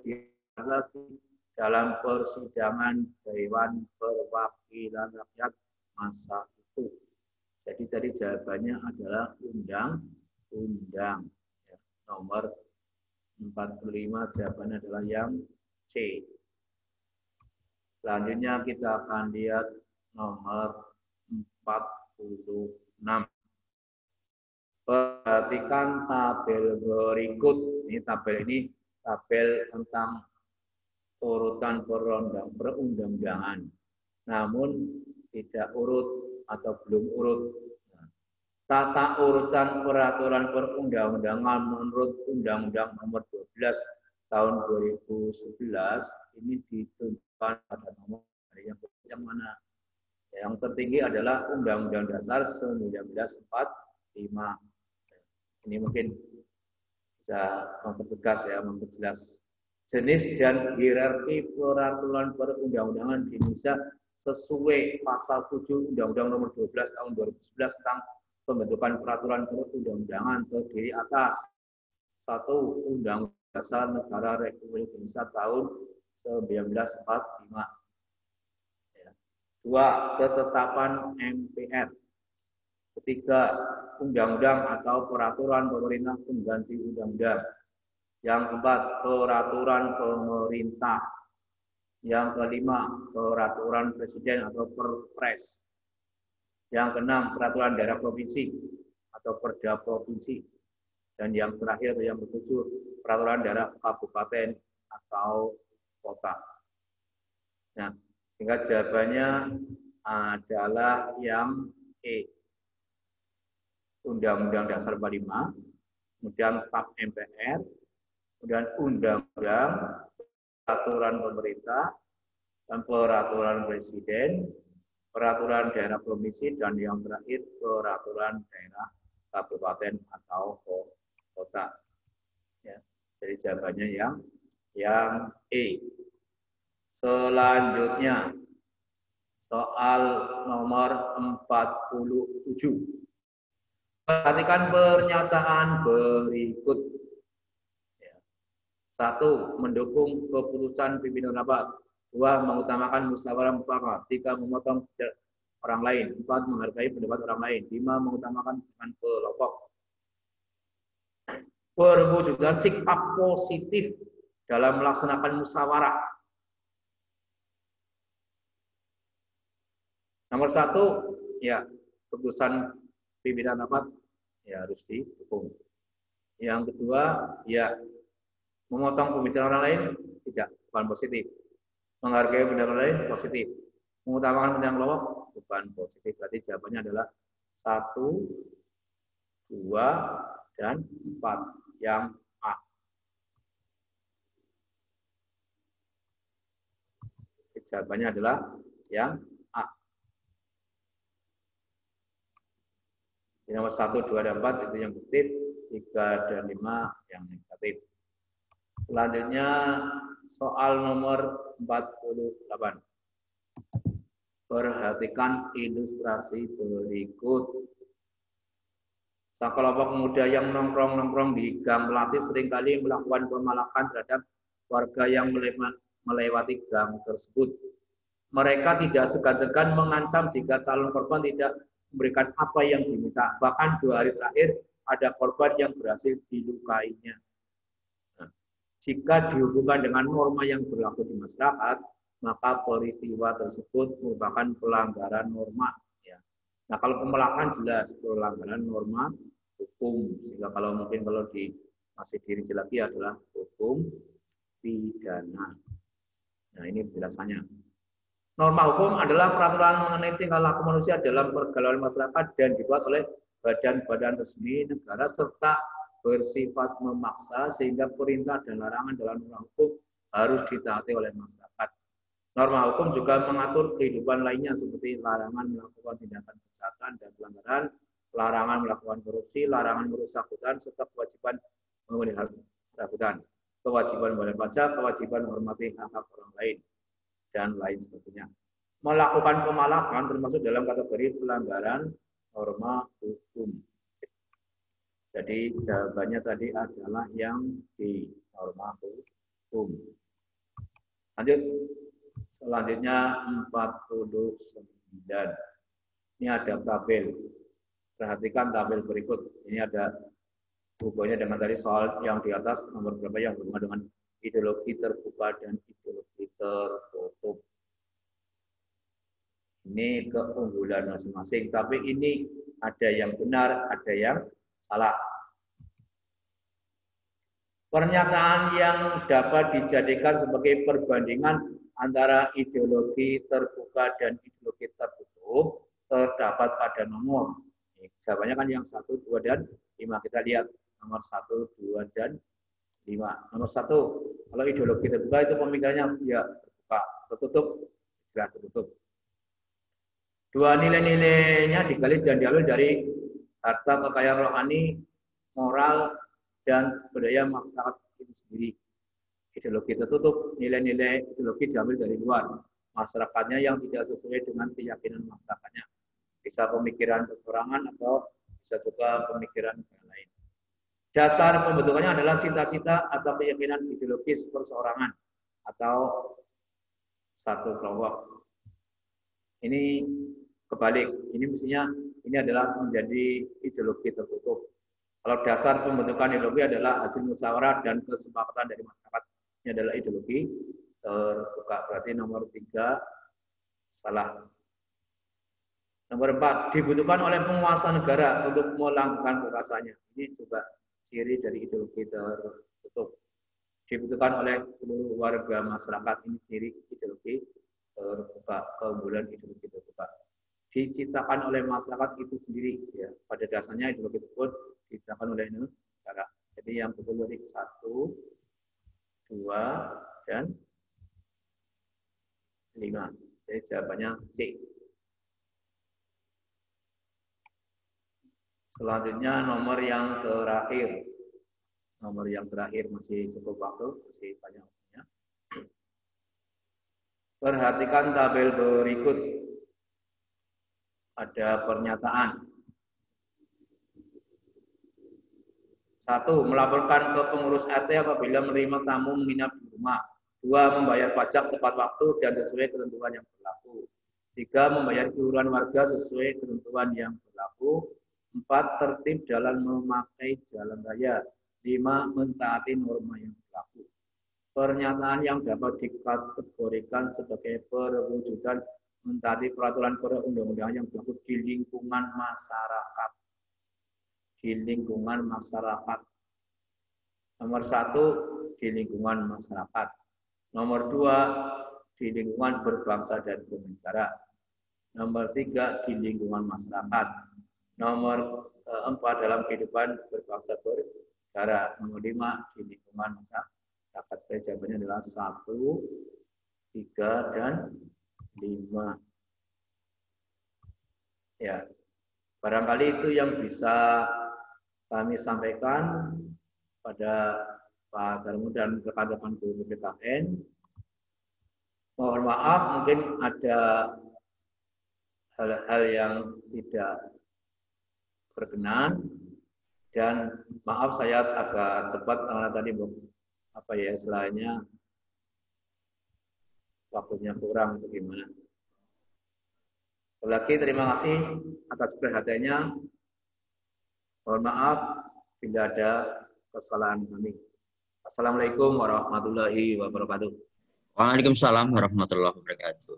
lagi dalam persidangan Dewan Perwakilan Rakyat masa itu. Jadi tadi jawabannya adalah undang-undang. Ya, nomor 45 jawabannya adalah yang C. Selanjutnya kita akan lihat nomor 46. Perhatikan tabel berikut. Ini tabel tentang urutan perundang-undangan. Namun tidak urut atau belum urut. Tata urutan peraturan perundang-undangan menurut Undang-Undang Nomor 12 Tahun 2011 ini ditentukan pada nomor yang mana? Yang tertinggi adalah Undang-Undang Dasar 1945. Ini mungkin bisa mempertegas ya, memperjelas jenis dan hierarki peraturan perundang-undangan di Indonesia sesuai pasal 7 Undang-Undang Nomor 12 Tahun 2011 tentang pembentukan peraturan perundang-undangan terdiri atas 1. Undang-Undang Dasar Negara Republik Indonesia tahun 1945. 2. Ketetapan MPR. 3. Undang-undang atau peraturan pemerintah pengganti undang-undang. Yang 4. Peraturan pemerintah. Yang kelima, peraturan presiden atau perpres. Yang keenam, peraturan daerah provinsi atau perda provinsi. Dan yang terakhir atau yang ketujuh, peraturan daerah kabupaten atau kota. Nah, sehingga jawabannya adalah yang E. Undang-Undang Dasar 45, kemudian TAP MPR, kemudian Undang-Undang, peraturan pemerintah, dan peraturan presiden, peraturan daerah provinsi, dan yang terakhir peraturan daerah kabupaten atau kota. Ya, jadi jawabannya yang E. Selanjutnya soal nomor 47. Perhatikan pernyataan berikut. 1. Mendukung keputusan pimpinan rapat. 2. Mengutamakan musyawarah mufakat. 3. Memotong orang lain. 4. Menghargai pendapat orang lain. 5. Mengutamakan kepentingan kelompok. Perwujudan sikap positif dalam melaksanakan musyawarah. Nomor 1, ya, keputusan pimpinan rapat ya harus didukung. Yang kedua, ya, memotong pembicaraan orang lain tidak, bukan positif. Menghargai pendapat lain positif. Mengutamakan pendapat kelompok bukan positif. Berarti jawabannya adalah 1, 2, dan 4. Yang A. Jawabannya adalah yang A. Nomor 1, 2, dan 4 itu yang positif, 3 dan 5 yang negatif. Selanjutnya soal nomor 48. Perhatikan ilustrasi berikut. Sekelompok pemuda yang nongkrong-nongkrong di gang Melati seringkali melakukan pemalakan terhadap warga yang melewati gang tersebut. Mereka tidak segan-segan mengancam jika calon korban tidak memberikan apa yang diminta. Bahkan 2 hari terakhir ada korban yang berhasil dilukainya. Nah, jika dihubungkan dengan norma yang berlaku di masyarakat, maka peristiwa tersebut merupakan pelanggaran norma. Ya. Nah, kalau pemelakan jelas pelanggaran norma hukum. Sehingga kalau masih dirinci lagi adalah hukum pidana. Nah, ini penjelasannya. Norma hukum adalah peraturan mengenai tingkah laku manusia dalam pergaulan masyarakat dan dibuat oleh badan-badan resmi negara serta bersifat memaksa sehingga perintah dan larangan dalam norma hukum harus ditaati oleh masyarakat. Norma hukum juga mengatur kehidupan lainnya seperti larangan melakukan tindakan kejahatan dan pelanggaran, larangan melakukan korupsi, larangan merusak hutan, serta kewajiban memelihara hutan, kewajiban membayar pajak, kewajiban menghormati hak-hak orang lain, dan lain sebagainya. Melakukan pemalakan termasuk dalam kategori pelanggaran norma hukum. Jadi jawabannya tadi adalah yang di norma hukum. Lanjut. Selanjutnya 49. Ini ada tabel. Perhatikan tabel berikut. Ini ada hubungannya dengan tadi soal yang di atas, nomor berapa yang berhubungan dengan ideologi terbuka dan ideologi tertutup. Ini keunggulan masing-masing. Tapi ini ada yang benar, ada yang salah. Pernyataan yang dapat dijadikan sebagai perbandingan antara ideologi terbuka dan ideologi tertutup terdapat pada nomor. Jawabannya kan yang 1, 2, dan 5. Kita lihat nomor 1, 2, dan 5. Nomor 1, kalau ideologi terbuka itu pemikirannya ya terbuka, tertutup jelas tertutup. Dua nilai-nilainya digali dan diambil dari harta kekayaan rohani, moral, dan budaya masyarakat itu sendiri. Ideologi tertutup, nilai-nilai ideologi diambil dari luar. Masyarakatnya yang tidak sesuai dengan keyakinan masyarakatnya. Bisa pemikiran persorangan atau bisa juga pemikiran yang lain. Dasar pembentukannya adalah cita-cita atau keyakinan ideologis perseorangan atau satu kelompok. Ini kebalik. Ini mestinya ini adalah menjadi ideologi tertutup. Kalau dasar pembentukan ideologi adalah hasil musyawarah dan kesepakatan dari masyarakat, ini adalah ideologi terbuka. Berarti nomor 3 salah. Nomor 4, dibutuhkan oleh penguasa negara untuk melakukan kekuasaannya. Ini juga ciri dari ideologi tertutup. Dibutuhkan oleh seluruh warga masyarakat, ini ciri ideologi terbuka, keunggulan ideologi terbuka. Diciptakan oleh masyarakat itu sendiri, ya. Pada dasarnya ideologi tersebut diciptakan oleh negara. Jadi yang betul dari 1, 2, dan 5. Jadi jawabannya C. Selanjutnya nomor yang terakhir. Nomor yang terakhir masih cukup waktu, masih banyak waktunya. Perhatikan tabel berikut. Ada pernyataan. 1. Melaporkan ke pengurus RT apabila menerima tamu menginap di rumah. 2. Membayar pajak tepat waktu dan sesuai ketentuan yang berlaku. 3. Membayar iuran warga sesuai ketentuan yang berlaku. 4. Tertib dalam memakai jalan raya. 5. Mentaati norma yang berlaku. Pernyataan yang dapat dikategorikan sebagai perwujudan mentaati peraturan perundang-undangan yang berlaku di lingkungan masyarakat. Di lingkungan masyarakat. Nomor 1, di lingkungan masyarakat. Nomor 2, di lingkungan berbangsa dan bernegara. Nomor 3, di lingkungan masyarakat. Nomor 4, dalam kehidupan berbangsa bernegara. Nomor 5, di lingkungan masyarakat. Jawabannya adalah 1, 3, dan 5. Ya, barangkali itu yang bisa kami sampaikan pada Pak Darmo dan rekan-rekan guru PKN. Mohon maaf, mungkin ada hal-hal yang tidak berkenan, dan maaf saya agak cepat karena tadi istilahnya waktunya kurang atau gimana. Sekali lagi terima kasih atas perhatiannya. Mohon maaf bila ada kesalahan kami. Assalamualaikum warahmatullahi wabarakatuh. Waalaikumsalam warahmatullahi wabarakatuh.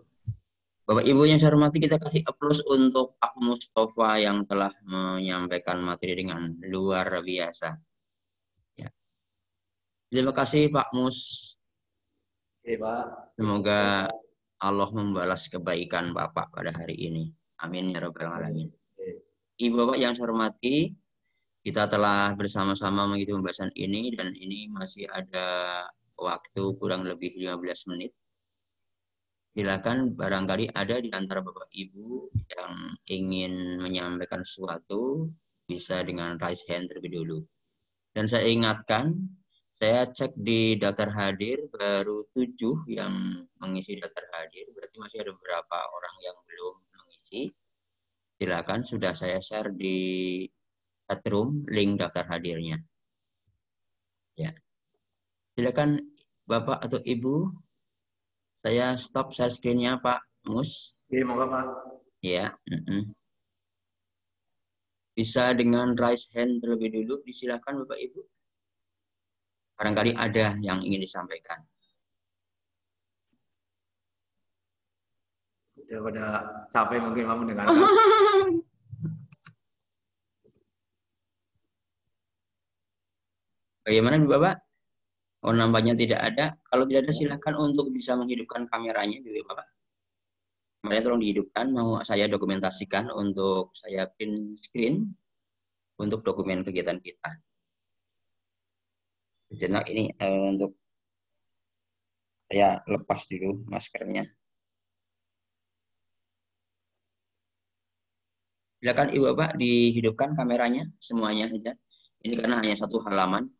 Bapak Ibu yang saya hormati, kita kasih aplaus untuk Pak Mustafa yang telah menyampaikan materi dengan luar biasa. Ya. Terima kasih Pak Mus. Oke, Pak. Semoga Allah membalas kebaikan Bapak pada hari ini. Amin ya rabbal alamin. Ibu Bapak yang saya hormati, kita telah bersama-sama mengikuti pembahasan ini dan ini masih ada waktu kurang lebih 15 menit. Silakan barangkali ada di antara Bapak Ibu yang ingin menyampaikan sesuatu, bisa dengan raise hand terlebih dulu. Dan saya ingatkan, saya cek di daftar hadir baru 7 yang mengisi daftar hadir, berarti masih ada beberapa orang yang belum mengisi. Silakan, sudah saya share di chatroom link daftar hadirnya. Ya. Silakan Bapak atau Ibu Saya stop share screen-nya Pak Mus. Oke, monggo Pak. Ya. Bisa dengan raise hand terlebih dulu. Disilakan Bapak Ibu. Barangkali ada yang ingin disampaikan. Sudah pada capek mungkin Pak mendengarkan. Bagaimana Bapak? Oh, nampaknya tidak ada. Kalau tidak ada, silakan untuk bisa menghidupkan kameranya juga Bapak. Kameranya tolong dihidupkan. Mau saya dokumentasikan untuk saya print screen untuk dokumen kegiatan kita. Sejenak ini untuk saya lepas dulu maskernya. Silakan Ibu Bapak dihidupkan kameranya semuanya saja. Ini karena hanya satu halaman.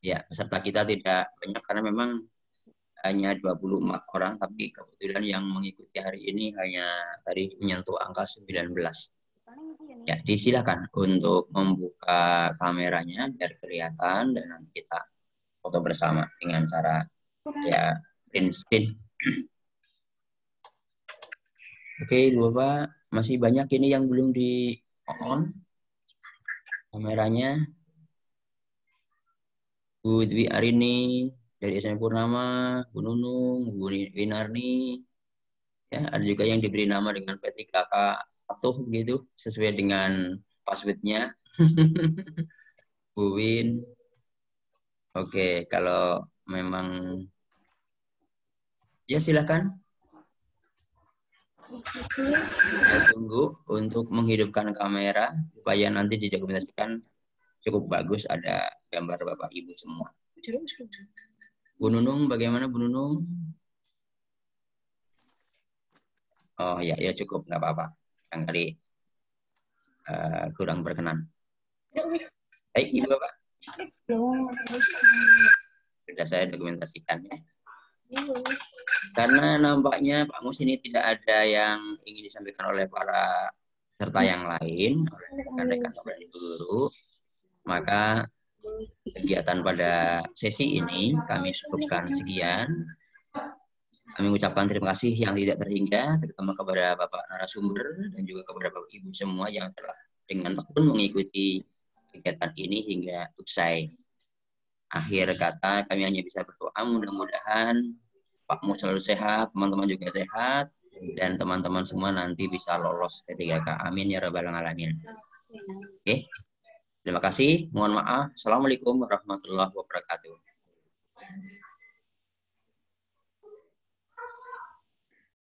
Ya, peserta kita tidak banyak karena memang hanya 24 orang, tapi kebetulan yang mengikuti hari ini hanya tadi menyentuh angka 19. Ya, disilakan untuk membuka kameranya biar kelihatan dan nanti kita foto bersama dengan cara ya print screen. Oke, Bapak, masih banyak ini yang belum di on kameranya. Bu Dwi Arini dari SMP Purnama, Bu Nunung, Bu Winarni, ya ada juga yang diberi nama dengan P3K Atuh begitu sesuai dengan passwordnya. Bu Win. Oke, kalau memang ya silakan. Saya tunggu untuk menghidupkan kamera supaya nanti didokumentasikan cukup bagus ada gambar Bapak Ibu semua. Bu Nunung, bagaimana Bu Nunung? Oh ya, ya cukup, nggak apa-apa. Barangkali kurang berkenan. Baik, Ibu Bapak. Sudah saya dokumentasikan ya. Karena nampaknya Pak Mus ini tidak ada yang ingin disampaikan oleh para peserta yang lain, oleh rekan-rekan guru, maka kegiatan pada sesi ini kami cukupkan sekian. Kami mengucapkan terima kasih yang tidak terhingga, terutama kepada Bapak narasumber dan juga kepada Bapak Ibu semua yang telah dengan tekun mengikuti kegiatan ini hingga usai. Akhir kata kami hanya bisa berdoa mudah-mudahan Pak Mus selalu sehat, teman-teman juga sehat, dan teman-teman semua nanti bisa lolos P3K. Amin ya rabbal alamin. Oke. Terima kasih. Mohon maaf. Assalamualaikum warahmatullahi wabarakatuh.